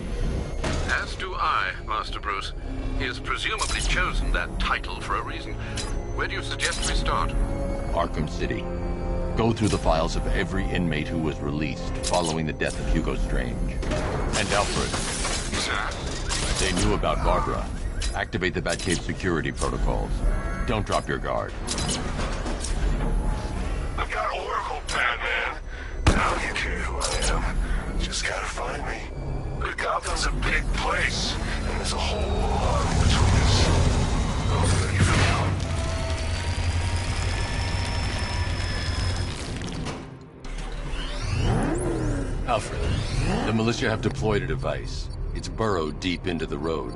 As do I, Master Bruce. He has presumably chosen that title for a reason. Where do you suggest we start? Arkham City. Go through the files of every inmate who was released following the death of Hugo Strange. And Alfred. Sir? They knew about Barbara. Activate the Batcave security protocols. Don't drop your guard. I've got Oracle, Batman. Now you care who I am. Just gotta find me. But Gotham's a big place, and there's a whole lot in between us. I'm ready for that. Alfred, the militia have deployed a device. It's burrowed deep into the road.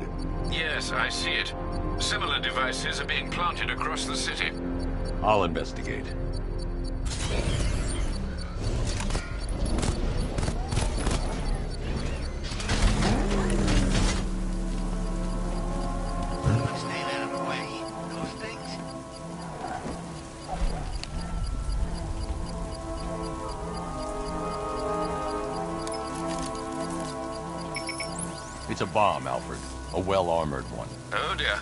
Yes, I see it. Similar devices are being planted across the city. I'll investigate. It's a bomb, Alfred. A well-armored one. Oh dear.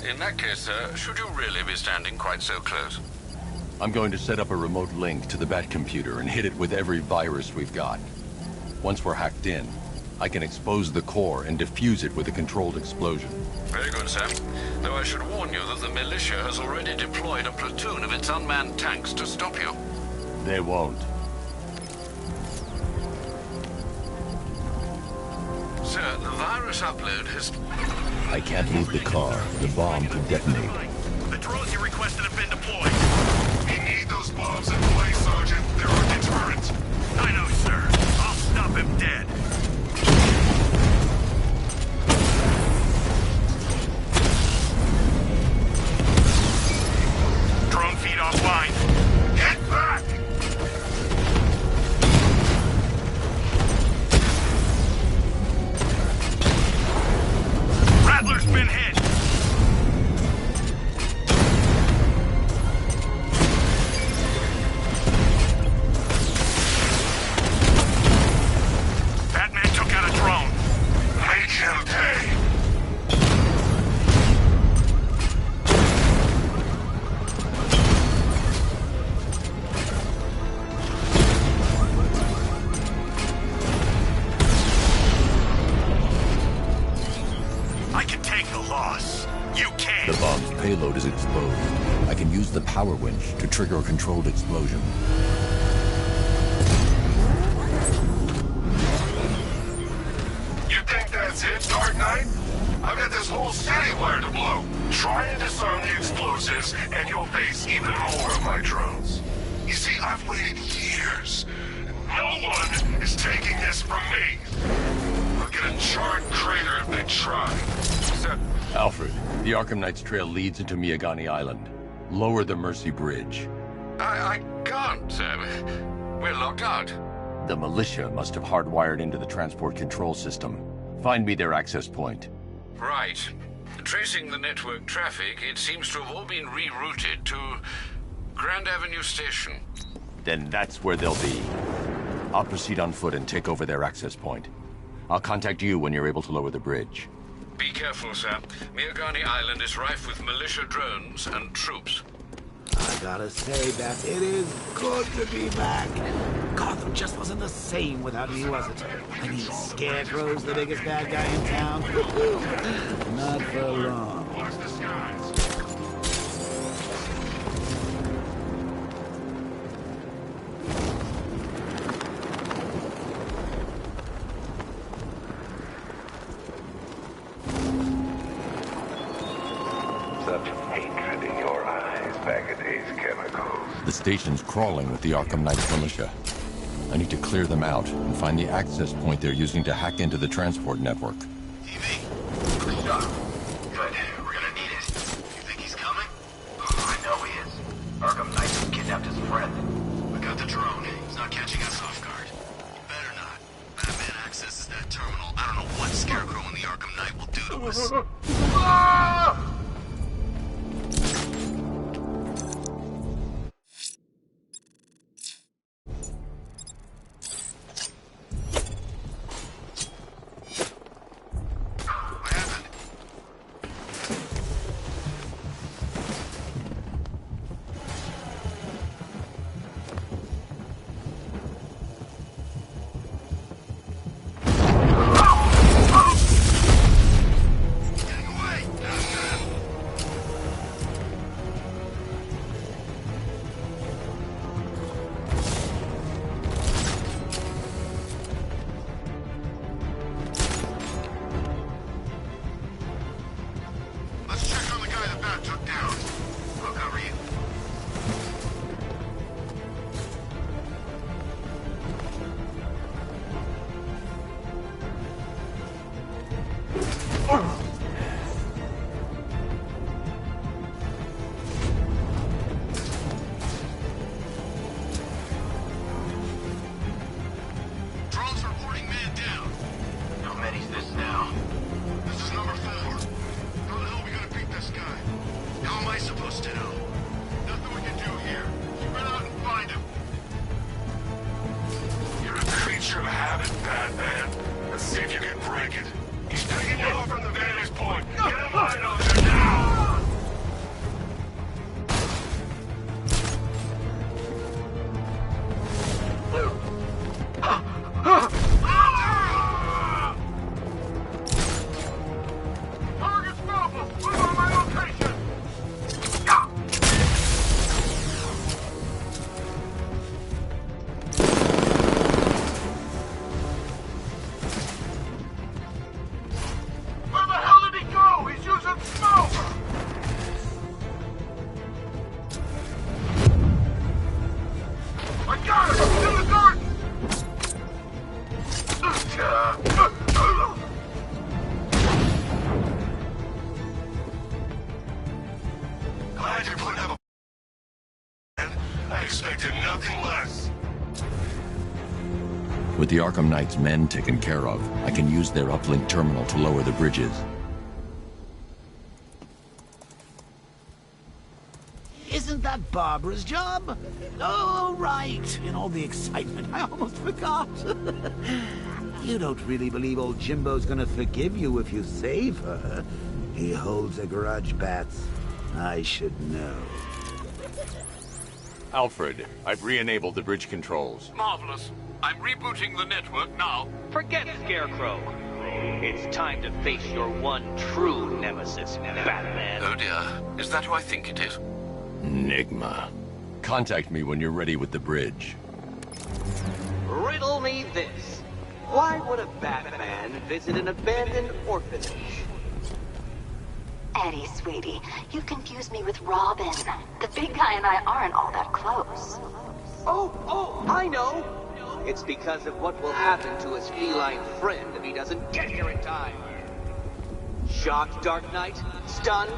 In that case, should you really be standing quite so close? I'm going to set up a remote link to the Bat computer and hit it with every virus we've got. Once we're hacked in, I can expose the core and defuse it with a controlled explosion. Very good, sir. Though I should warn you that the militia has already deployed a platoon of its unmanned tanks to stop you. They won't. Sir, the virus upload has... I can't leave the car. The bomb could detonate. The drones you requested have been deployed. We need those bombs in place, Sergeant. They're our deterrent. I know, sir. I'll stop him dead. Drone feed offline. Get back! Rattler's been hit. Batman took out a drone. Make him pay. I can take the loss. You can't. The bomb's payload is exposed. I can use the power winch to trigger a controlled explosion. You think that's it, Dark Knight? I've got this whole city wired to blow. Try and disarm the explosives, and you'll face even more of my drones. You see, I've waited years. No one is taking this from me. I'll get a charred crater if they try. Sir... Alfred, the Arkham Knight's trail leads into Miagani Island. Lower the Mercy Bridge. I can't, sir. We're locked out. The militia must have hardwired into the transport control system. Find me their access point. Right. Tracing the network traffic, it seems to have all been rerouted to Grand Avenue Station. Then that's where they'll be. I'll proceed on foot and take over their access point. I'll contact you when you're able to lower the bridge. Be careful, sir. Miagani Island is rife with militia drones and troops. I gotta say, Beth, it is good to be back. Gotham just wasn't the same without me, was it? I mean, Scarecrow's the biggest bad guy in town. Not for long. Watch the skies. Such hatred in your eyes, Bagaday's chemicals. The station's crawling with the Arkham Knight's militia. I need to clear them out and find the access point they're using to hack into the transport network. TV. Good job. Good. We're gonna need it. You think he's coming? I know he is. Arkham Knight kidnapped his friend. We got the drone. He's not catching us off guard. He better not. Batman accesses that terminal. I don't know what Scarecrow and the Arkham Knight will do to us. Drones reporting man down. How many's this now? This is number 4. How the hell are we gonna beat this guy? How am I supposed to know? Nothing we can do here. You run out and find him. You're a creature of habit, Batman. Let's see if you can break it. He's taking you off from the vantage point. Get him right over there now! Target's mobile! Move on my location! Where the hell did he go? He's using smoke! I got him! He's in the garden! Glad you're putting up a... I expected nothing less. With the Arkham Knight's men taken care of, I can use their uplink terminal to lower the bridges. Isn't that Barbara's job? Oh, right. In all the excitement, I almost forgot. You don't really believe old Jimbo's gonna forgive you if you save her. He holds a grudge, Bats. I should know. Alfred, I've re-enabled the bridge controls. Marvelous. I'm rebooting the network now. Forget Scarecrow. It's time to face your one true nemesis, Batman. Oh dear. Is that who I think it is? Enigma. Contact me when you're ready with the bridge. Riddle me this. Why would a Batman visit an abandoned orphanage? Eddie, sweetie, you confused me with Robin. The big guy and I aren't all that close. Oh, I know! It's because of what will happen to his feline friend if he doesn't get here in time. Shocked, Dark Knight? Stunned?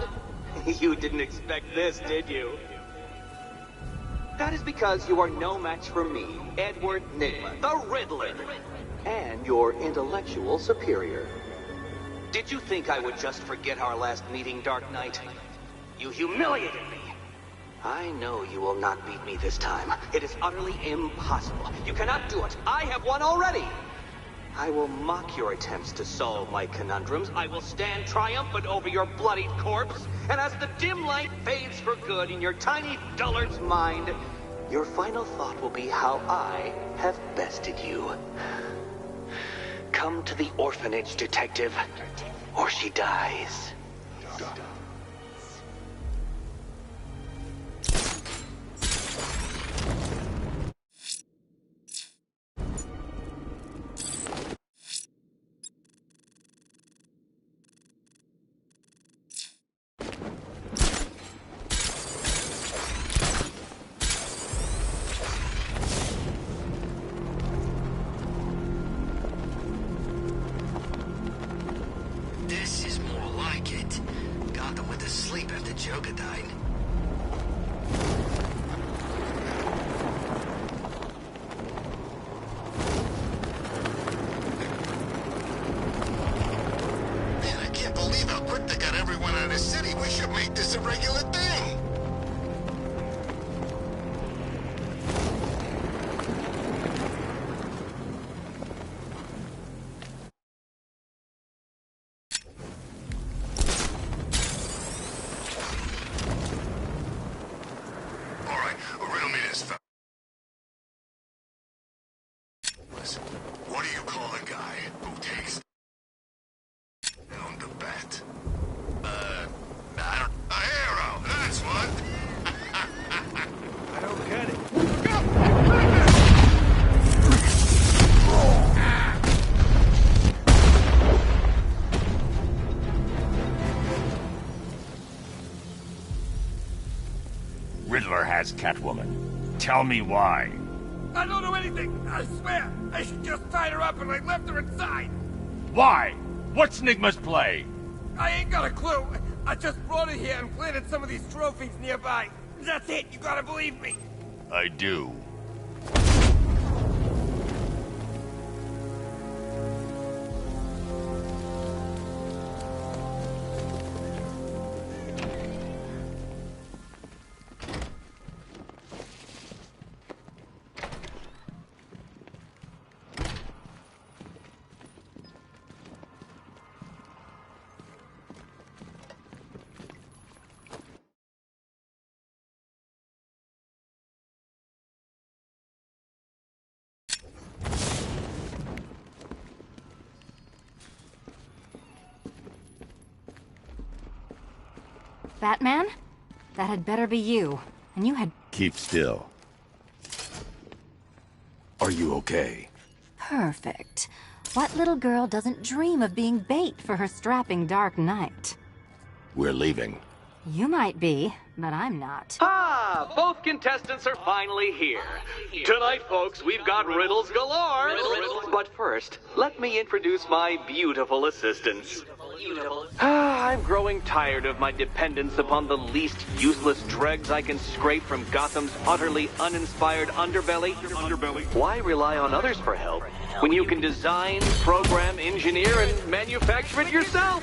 You didn't expect this, did you? That is because you are no match for me, Edward Nygma, the Riddler, and your intellectual superior. Did you think I would just forget our last meeting, Dark Knight? You humiliated me. I know you will not beat me this time. It is utterly impossible. You cannot do it. I have won already. I will mock your attempts to solve my conundrums. I will stand triumphant over your bloodied corpse. And as the dim light fades for good in your tiny dullard's mind, your final thought will be how I have bested you. Come to the orphanage, detective, or she dies. This is more like it. Gotham went to sleep after Joker died. Man, I can't believe how quick they got everyone out of the city. We should make this a regular thing. What do you call a guy who takes down the bat? I don't... A hero, that's what! I don't get it. Riddler has Catwoman. Tell me why. I don't know anything, I swear! I just tied her up and I left her inside! Why? What's Nygma's play? I ain't got a clue. I just brought it here and planted some of these trophies nearby. That's it, you gotta believe me. I do. Batman? That had better be you. And you had... Keep still. Are you okay? Perfect. What little girl doesn't dream of being bait for her strapping Dark Knight? We're leaving. You might be, but I'm not. Ah, both contestants are finally here. Tonight, folks, we've got riddles galore. But first, let me introduce my beautiful assistants. I'm growing tired of my dependence upon the least useless dregs I can scrape from Gotham's utterly uninspired underbelly. Why rely on others for help when you can design, program, engineer, and manufacture it yourself?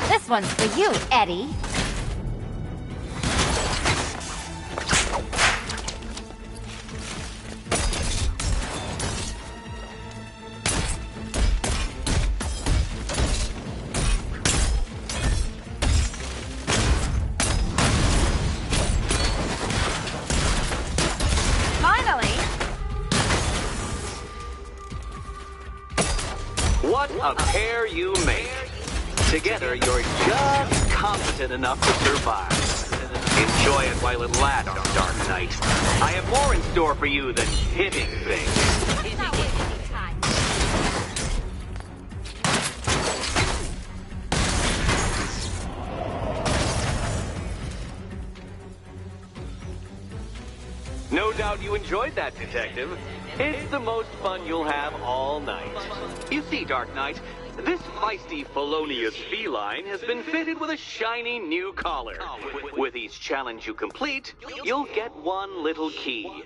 This one's for you, Eddie. What a pair you make. Together, you're just competent enough to survive. Enjoy it while it lasts, Dark Knight. I have more in store for you than hitting things. No doubt you enjoyed that, Detective. It's the most fun you'll have all night. You see, Dark Knight, this feisty, felonious feline has been fitted with a shiny new collar. With each challenge you complete, you'll get one little key.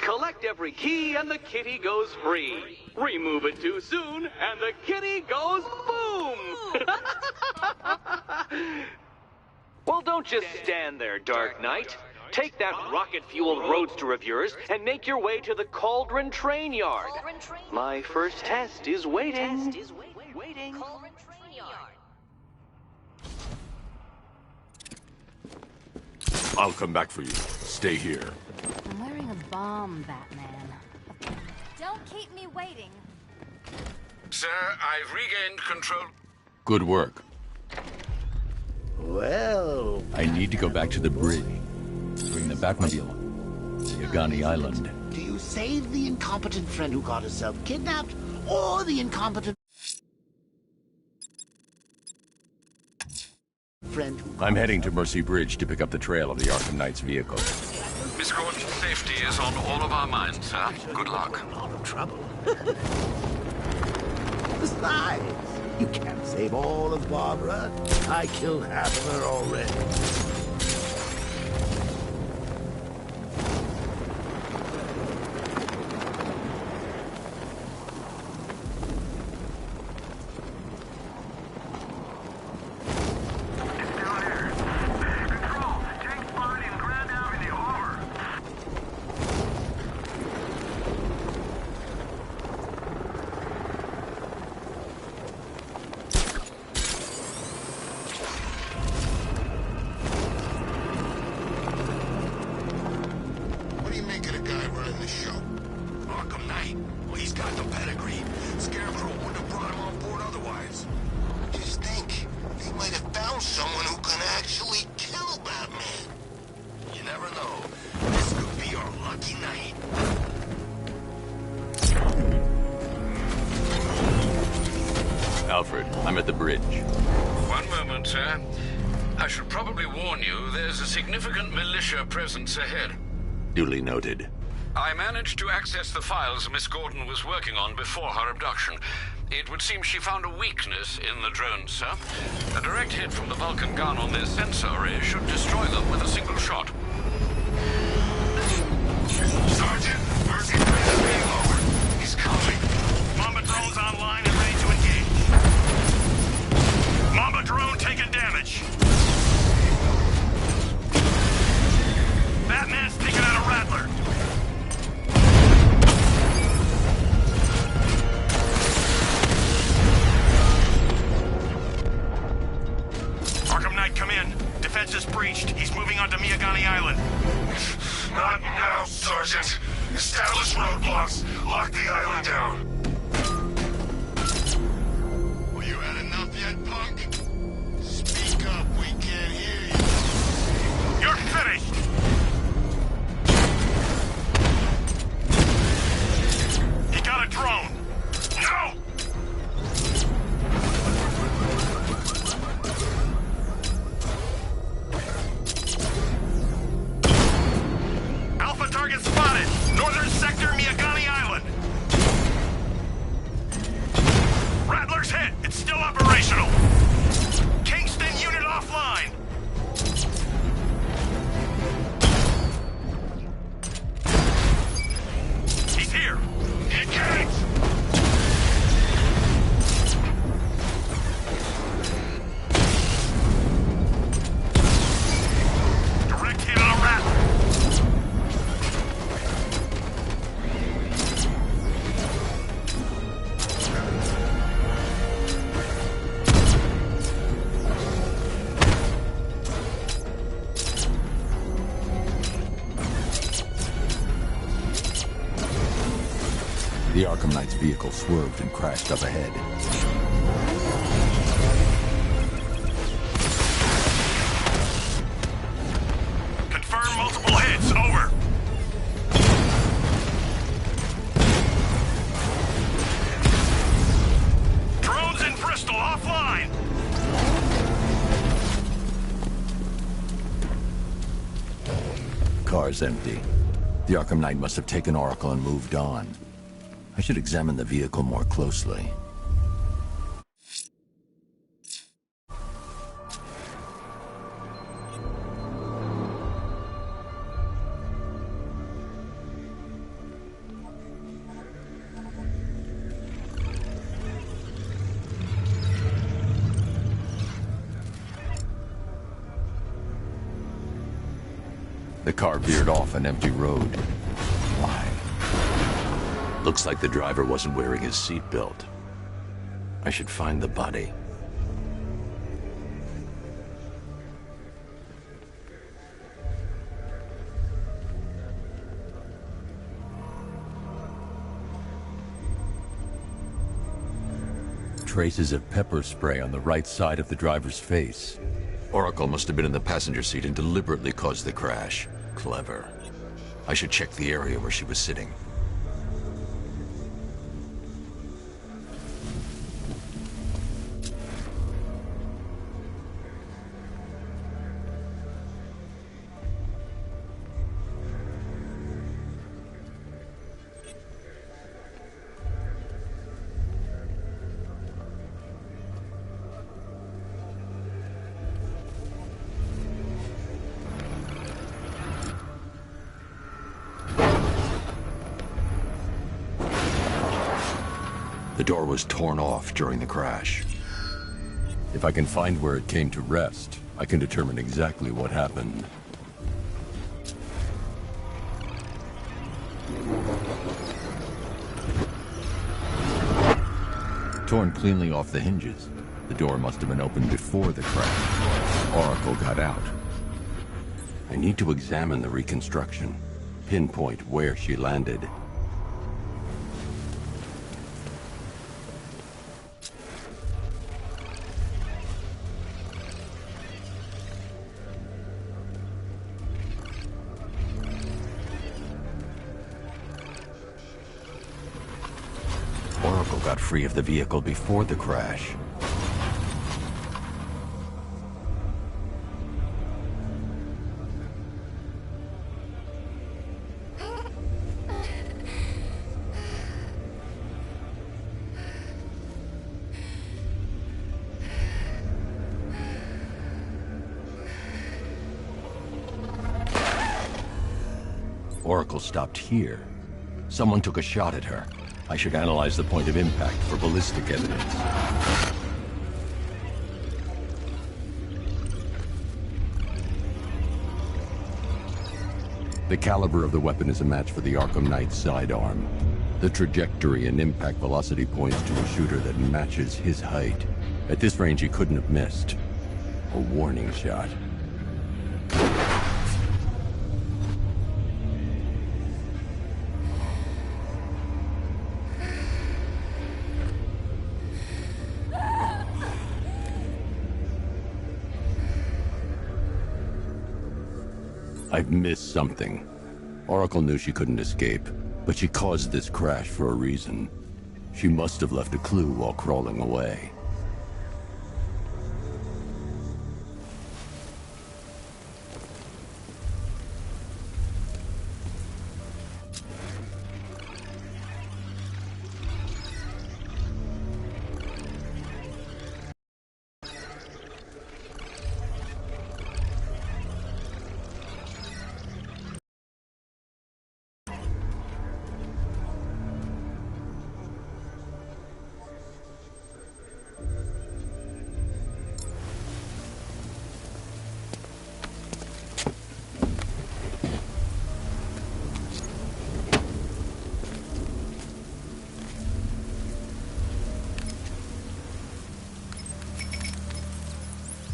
Collect every key and the kitty goes free. Remove it too soon and the kitty goes boom! Well, don't just stand there, Dark Knight. Take that rocket-fueled roadster of yours and make your way to the Cauldron Train Yard. My first test is waiting. I'll come back for you. Stay here. I'm wearing a bomb, Batman. Don't keep me waiting. Sir, I've regained control. Good work. Well... I need to go back to the bridge. Bring the Batmobile. to Yagani Island. Do you save the incompetent friend who got herself kidnapped, or the incompetent friend who... I'm heading to Mercy Bridge to pick up the trail of the Arkham Knight's vehicle. Miss Gordon's safety is on all of our minds, sir. Good luck. A lot of trouble. Besides, you can't save all of Barbara. I killed half of her already. Alfred, I'm at the bridge. One moment, sir. I should probably warn you, there's a significant militia presence ahead. Duly noted. I managed to access the files Miss Gordon was working on before her abduction. It would seem she found a weakness in the drones, sir. A direct hit from the Vulcan gun on their sensor array should destroy them with a single shot. Sergeant, Mercy Bridge is being lowered. He's coming. Mamba drone's online and ready to engage. Mamba drone taking damage. Batman's taking out a Rattler. Arkham Knight, come in. Defense is breached. He's moving onto Miyagani Island. Not now, Sergeant. Establish roadblocks. Lock the island down. Well, you had enough yet, punk? Speak up, we can't hear you. You're finished! He got a drone. No! Alpha target spotted. Northern sector, Miyagani Island. Rattler's hit. It's still operational. Kingston unit offline. He's here. Engage! Direct hit on a Rattler. The Arkham Knight's vehicle swerved and crashed up ahead. Confirm multiple hits. Over. Drones in Bristol offline. Car's empty. The Arkham Knight must have taken Oracle and moved on. I should examine the vehicle more closely. The car veered off an empty road. Why? Looks like the driver wasn't wearing his seatbelt. I should find the body. Traces of pepper spray on the right side of the driver's face. Oracle must have been in the passenger seat and deliberately caused the crash. Clever. I should check the area where she was sitting. The door was torn off during the crash. If I can find where it came to rest, I can determine exactly what happened. Torn cleanly off the hinges. The door must have been opened before the crash. Oracle got out. I need to examine the reconstruction, pinpoint where she landed. Oracle got free of the vehicle before the crash. Oracle stopped here. Someone took a shot at her. I should analyze the point of impact for ballistic evidence. The caliber of the weapon is a match for the Arkham Knight's sidearm. The trajectory and impact velocity points to a shooter that matches his height. At this range, he couldn't have missed. A warning shot. I've missed something. Oracle knew she couldn't escape, but she caused this crash for a reason. She must have left a clue while crawling away.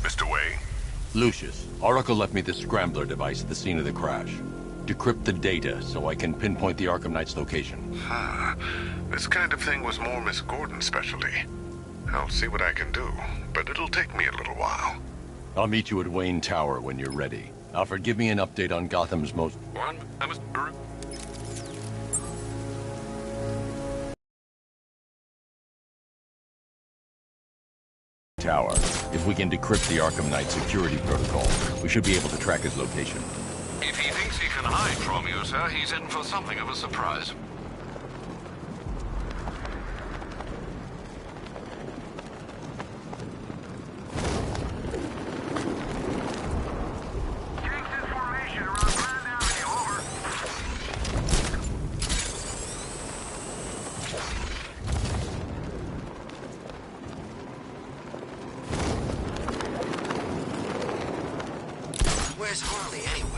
Mr. Wayne? Lucius, Oracle left me this scrambler device at the scene of the crash. Decrypt the data so I can pinpoint the Arkham Knight's location. This kind of thing was more Miss Gordon's specialty. I'll see what I can do, but it'll take me a little while. I'll meet you at Wayne Tower when you're ready. Alfred, give me an update on Gotham's most... Tower. If we can decrypt the Arkham Knight security protocol, we should be able to track his location. If he thinks he can hide from you, sir, he's in for something of a surprise. Where's Harley, anyway?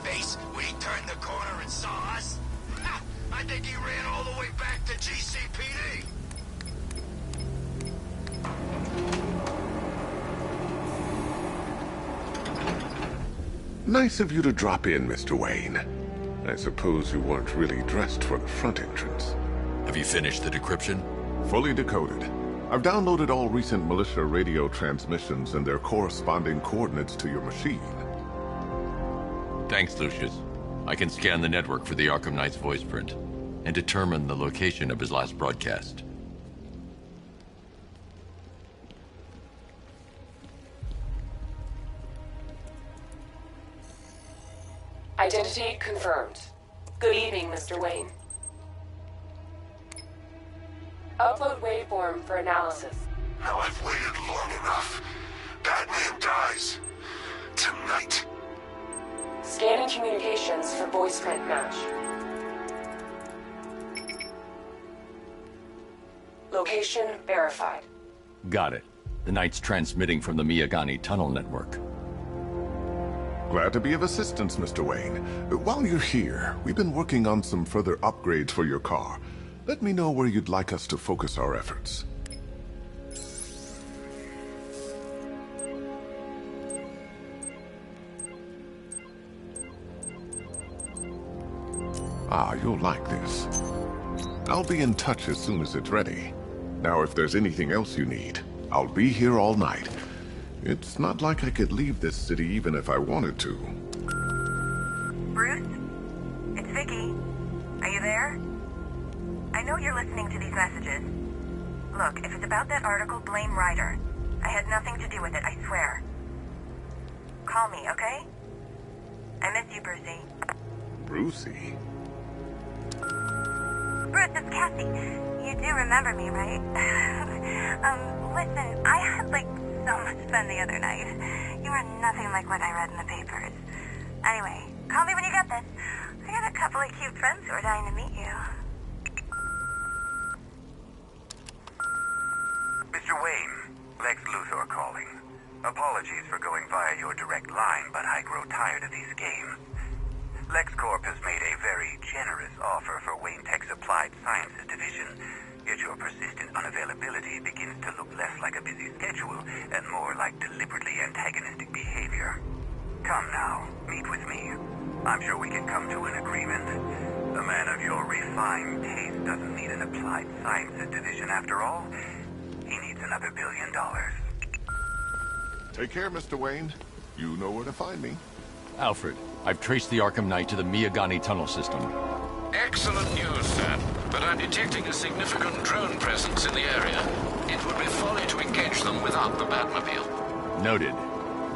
Face when he turned the corner and saw us? Ha! I think he ran all the way back to GCPD. Nice of you to drop in, Mr. Wayne. I suppose you weren't really dressed for the front entrance. Have you finished the decryption? Fully decoded. I've downloaded all recent militia radio transmissions and their corresponding coordinates to your machine. Thanks, Lucius. I can scan the network for the Arkham Knight's voice print and determine the location of his last broadcast. Identity confirmed. Good evening, Mr. Wayne. Upload waveform for analysis. Now I've waited long enough. Batman dies. Tonight. Scanning communications for voice print match. Location verified. Got it. The Knight's transmitting from the Miyagani tunnel network. Glad to be of assistance, Mr. Wayne. While you're here, we've been working on some further upgrades for your car. Let me know where you'd like us to focus our efforts. Ah, you'll like this. I'll be in touch as soon as it's ready. Now, if there's anything else you need, I'll be here all night. It's not like I could leave this city even if I wanted to. Bruce? you're listening to these messages. Look, if it's about that article, blame Ryder. I had nothing to do with it, I swear. Call me, okay? I miss you, Brucey. Brucey? Bruce, it's Cassie. You do remember me, right? Listen, I had, so much fun the other night. You are nothing like what I read in the papers. Anyway, call me when you get this. I got a couple of cute friends who are dying to meet you. Mr. Wayne, Lex Luthor calling. Apologies for going via your direct line, but I grow tired of these games. LexCorp has made a very generous offer for Wayne Tech's Applied Sciences division, yet your persistent unavailability begins to look less like a busy schedule and more like deliberately antagonistic behavior. Come now, meet with me. I'm sure we can come to an agreement. A man of your refined taste doesn't need an Applied Sciences division after all. He needs another $1 billion. Take care, Mr. Wayne. You know where to find me. Alfred, I've traced the Arkham Knight to the Miyagani tunnel system. Excellent news, sir. But I'm detecting a significant drone presence in the area. It would be folly to engage them without the Batmobile. Noted.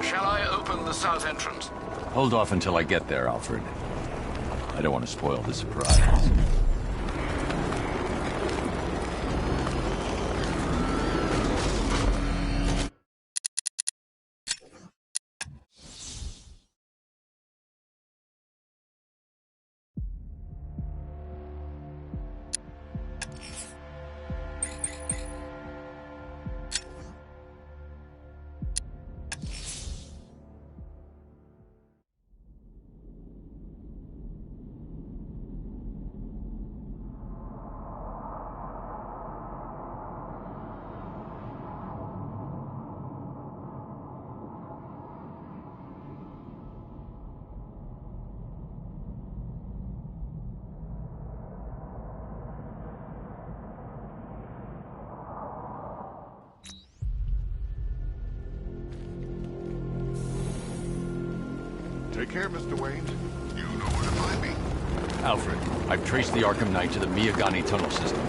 Shall I open the south entrance? Hold off until I get there, Alfred. I don't want to spoil the surprise. Take care, Mr. Wayne. You know where to find me. Alfred, I've traced the Arkham Knight to the Miyagani tunnel system.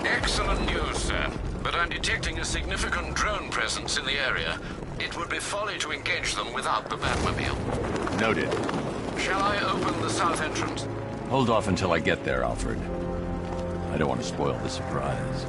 Excellent news, sir. But I'm detecting a significant drone presence in the area. It would be folly to engage them without the Batmobile. Noted. Shall I open the south entrance? Hold off until I get there, Alfred. I don't want to spoil the surprise.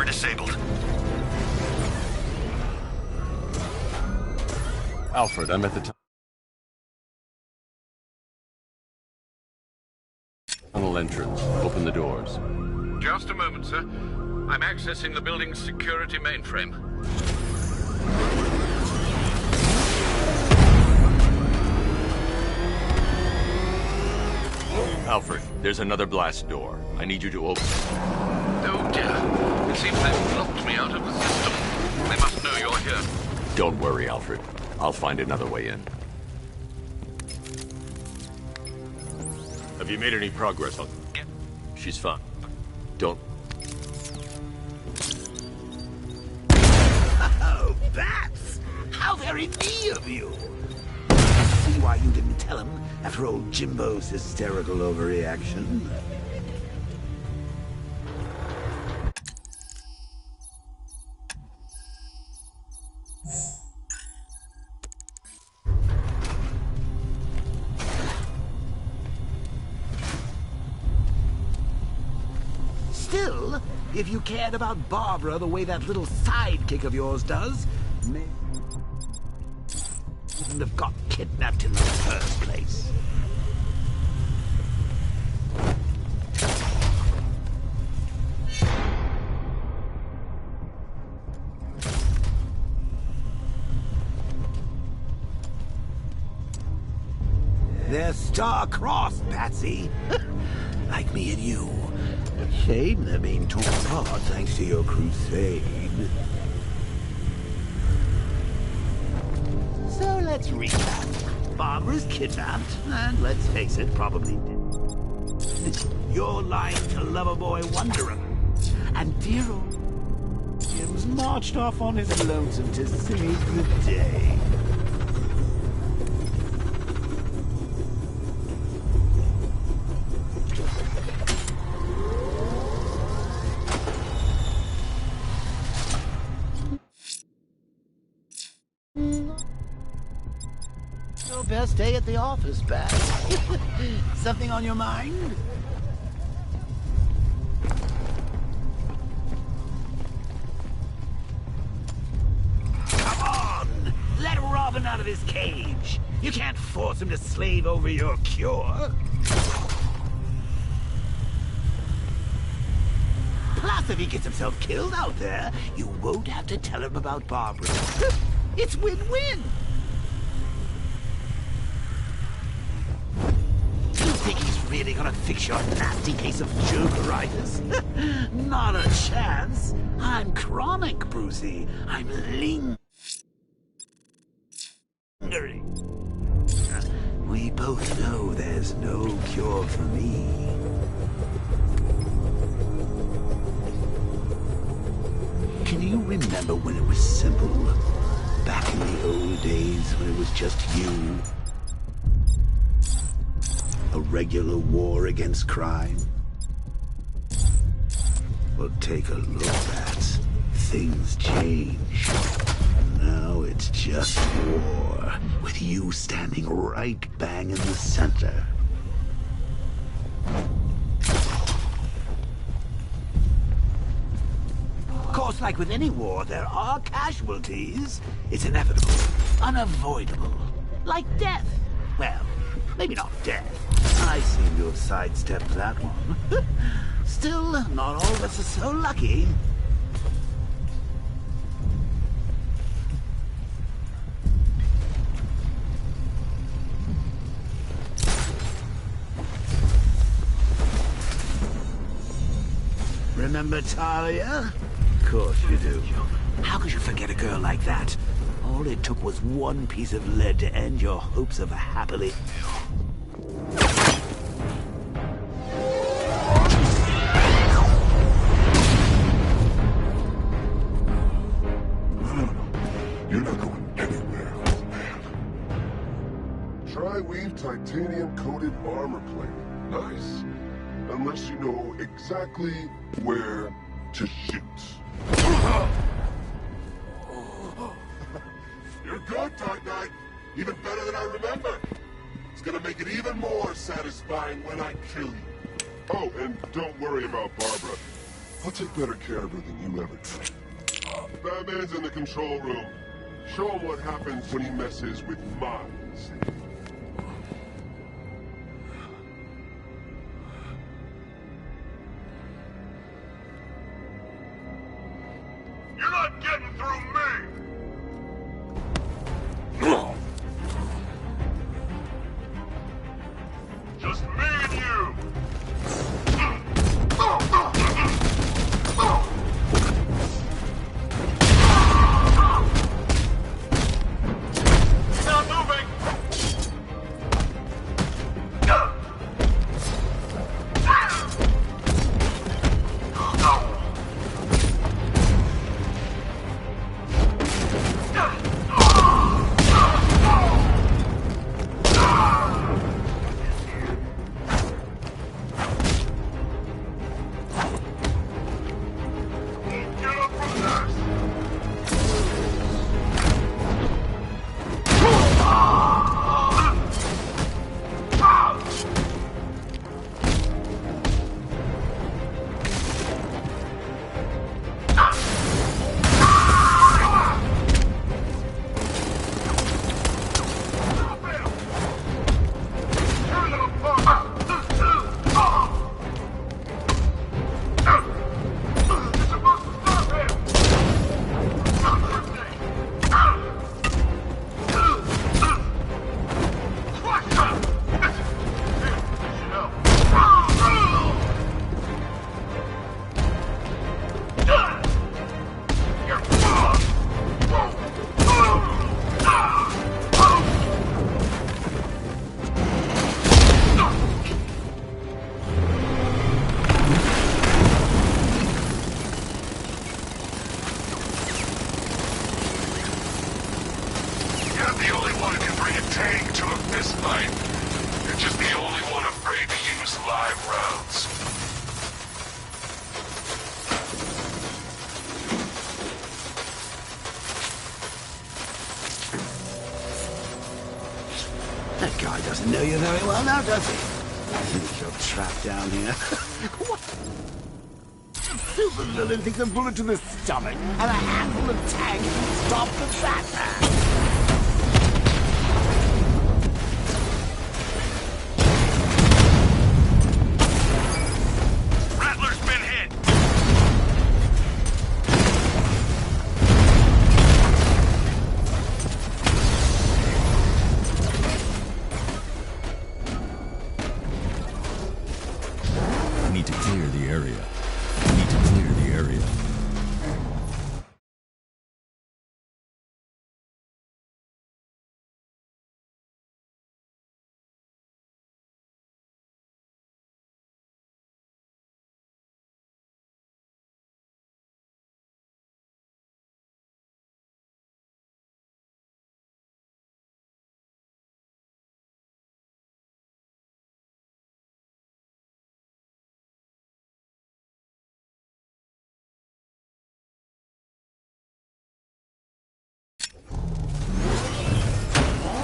disabled. Alfred, I'm at the tunnel entrance. Open the doors. Just a moment, sir. I'm accessing the building's security mainframe. Alfred, there's another blast door. I need you to open it. Oh dear. It seems they've blocked me out of the system. They must know you're here. Don't worry, Alfred. I'll find another way in. Have you made any progress on... Yeah. She's fine. Don't... Oh, Bats! How very me of you! See why you didn't tell him after old Jimbo's hysterical overreaction? Still, if you cared about Barbara the way that little sidekick of yours does, maybe you wouldn't have got kidnapped in the first place. They're star-crossed, Patsy. Like me and you. Shame they're being torn apart thanks to your crusade. So let's recap. Barbara's kidnapped, and let's face it, probably dead. You're lying to Loverboy Wanderer. And dear old Jim's marched off on his lonesome to save the day. Your best day at the office, Bat. Something on your mind? Come on! Let Robin out of his cage. You can't force him to slave over your cure. Plus, if he gets himself killed out there, you won't have to tell him about Barbara. It's win-win. You think he's really gonna fix your nasty case of jokeritis? Not a chance. I'm chronic, Brucey. I'm lingering. We both know there's no cure for me. Can you remember when it was simple? Back in the old days when it was just you? A regular war against crime? Well, take a look, Bats. Things change. Now it's just war, with you standing right bang in the center. Of course, like with any war, there are casualties. It's inevitable, unavoidable. Like death. Well, maybe not death. I seem to have sidestepped that one. Still, not all of us are so lucky. Remember Talia? Of course you do. How could you forget a girl like that? All it took was one piece of lead to end your hopes of a happily... You're not going anywhere, old man. Tri-weave titanium-coated armor plate. Nice. Unless you know exactly where to shoot. You're good, Dark Knight. Even better than I remember. It's gonna make it even more satisfying when I kill you. Oh, and don't worry about Barbara. I'll take better care of her than you ever did. Batman's in the control room. Show him what happens when he messes with minds. You're not getting through me! Just me and you! Not moving! That guy doesn't know you very well now, does he? I think you're trapped down here. What? Supervillain thinks a bullet to the stomach and a handful of tanks can stop the Batman.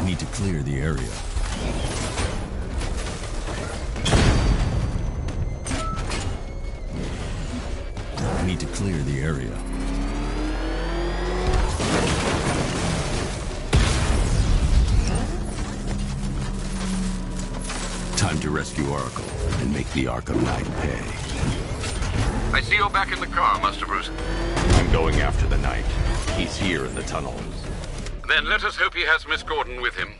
Need to clear the area. Need to clear the area. Time to rescue Oracle and make the Arkham Knight pay. I see you're back in the car, Master Bruce. I'm going after the Knight. He's here in the tunnels. Then let us hope he has Miss Gordon with him.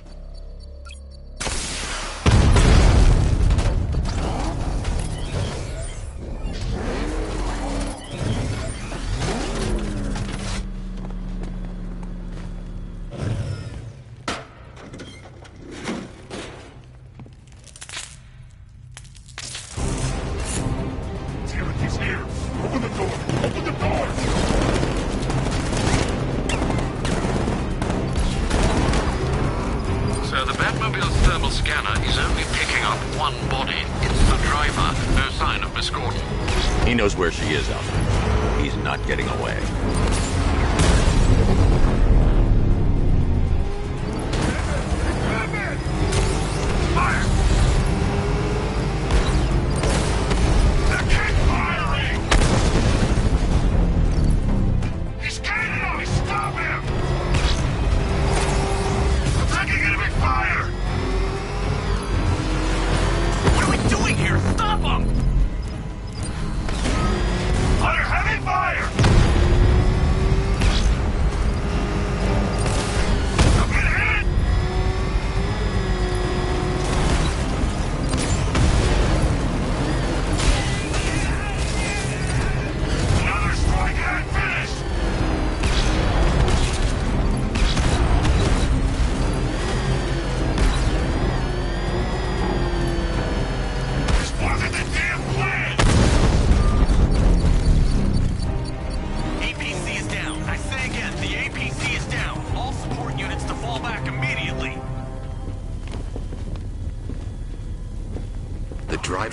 He's here! Open the door! Open the door! So the Batmobile's thermal scanner is only picking up one body. It's the driver. No sign of Miss Gordon. He knows where she is, Alfred. He's not getting away.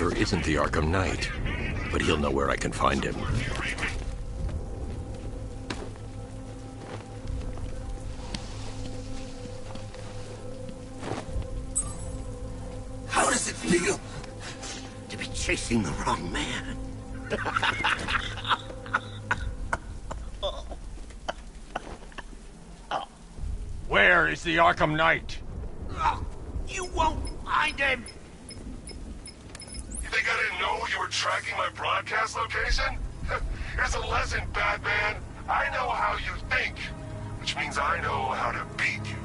driver isn't the Arkham Knight, but he'll know where I can find him. How does it feel to be chasing the wrong man? Where is the Arkham Knight? You won't find him! You think I didn't know you were tracking my broadcast location? Here's a lesson, Batman. I know how you think, which means I know how to beat you.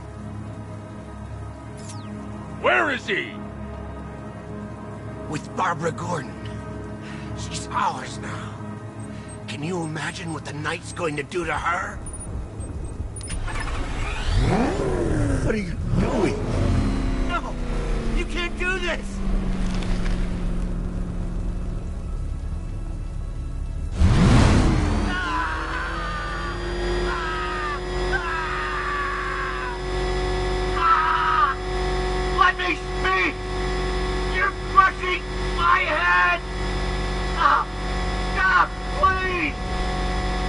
Where is he? With Barbara Gordon. She's ours now. Can you imagine what the Knight's going to do to her? What are you doing? No! You can't do this! Let me speak! You're crushing my head! Stop, please!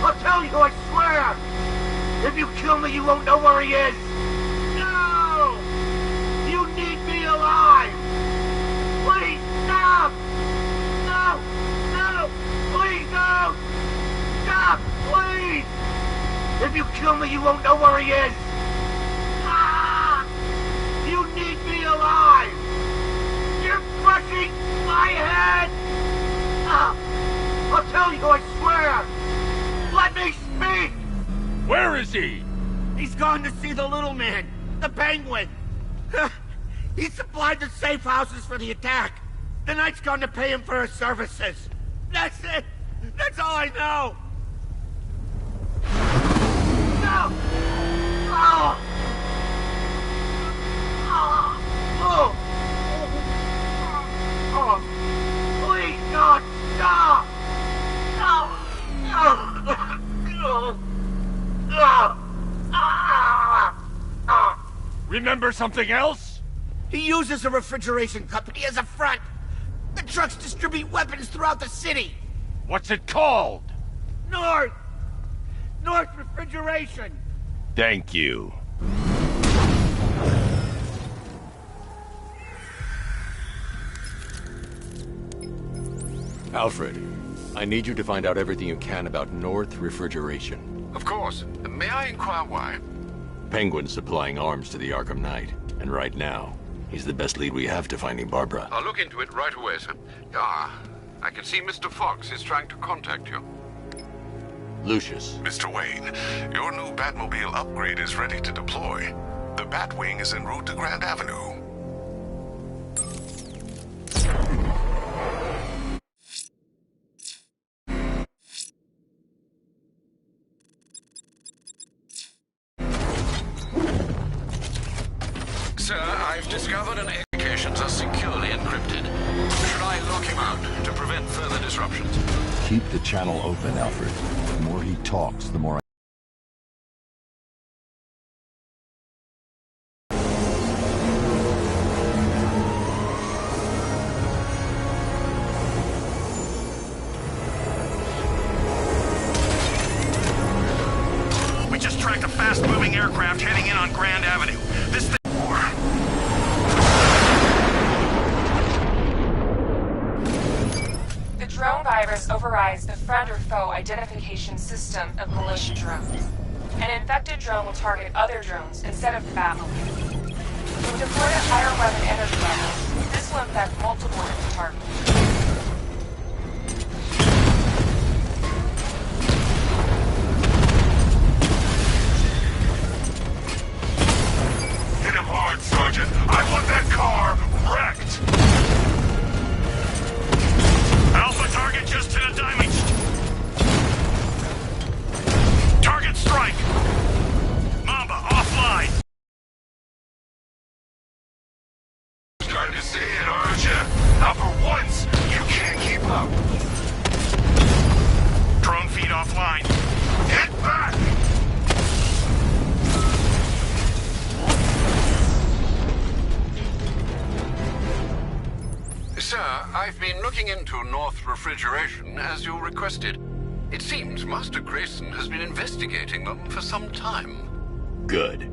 I'll tell you, I swear! If you kill me, you won't know where he is! No! You need me alive! Please, stop! No! No! Please, no! Stop, please! If you kill me, you won't know where he is! You need me alive! You're crushing my head! I'll tell you, I swear! Let me speak! Where is he? He's gone to see the little man, the Penguin. He supplied the safe houses for the attack. The Knight's gone to pay him for his services. That's it! That's all I know! No! Oh! Oh! Oh! Please, God, stop! Remember something else? He uses a refrigeration company as a front. The trucks distribute weapons throughout the city. What's it called? North Refrigeration. Thank you. Alfred, I need you to find out everything you can about North Refrigeration. Of course. May I inquire why? Penguin's supplying arms to the Arkham Knight, and right now, he's the best lead we have to finding Barbara. I'll look into it right away, sir. I can see Mr. Fox is trying to contact you. Lucius. Mr. Wayne, your new Batmobile upgrade is ready to deploy. The Batwing is en route to Grand Avenue. Sir, I've discovered an communications are securely encrypted. Should I lock him out to prevent further disruptions? Keep the channel open, Alfred. The more he talks, the more We just tracked a fast-moving aircraft heading in on Grand Avenue. This thing... The drone virus overrides the friend or foe identification system of militia drones. An infected drone will target other drones instead of the Batmobile. When deployed at higher weapon energy levels, this will infect multiple enemy targets. Hit him hard, Sergeant. I want that car wrecked. Alpha target just hit a damaged. Target strike. Mamba offline. Trying to see it, aren't you? Now for once, you can't keep up. Drone feed offline. Get back! Sir, I I've been looking into North Refrigeration as you requested. It seems Master Grayson has been investigating them for some time. Good.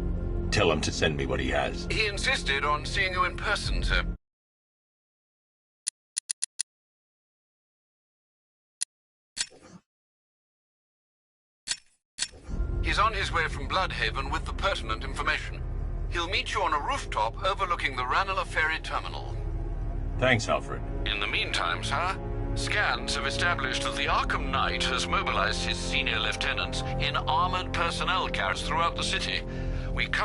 Tell him to send me what he has. He insisted on seeing you in person, sir. He's on his way from Bloodhaven with the pertinent information. He'll meet you on a rooftop overlooking the Ranelagh Ferry Terminal. Thanks, Alfred. In the meantime, sir, scans have established that the Arkham Knight has mobilized his senior lieutenants in armored personnel carriers throughout the city. We currently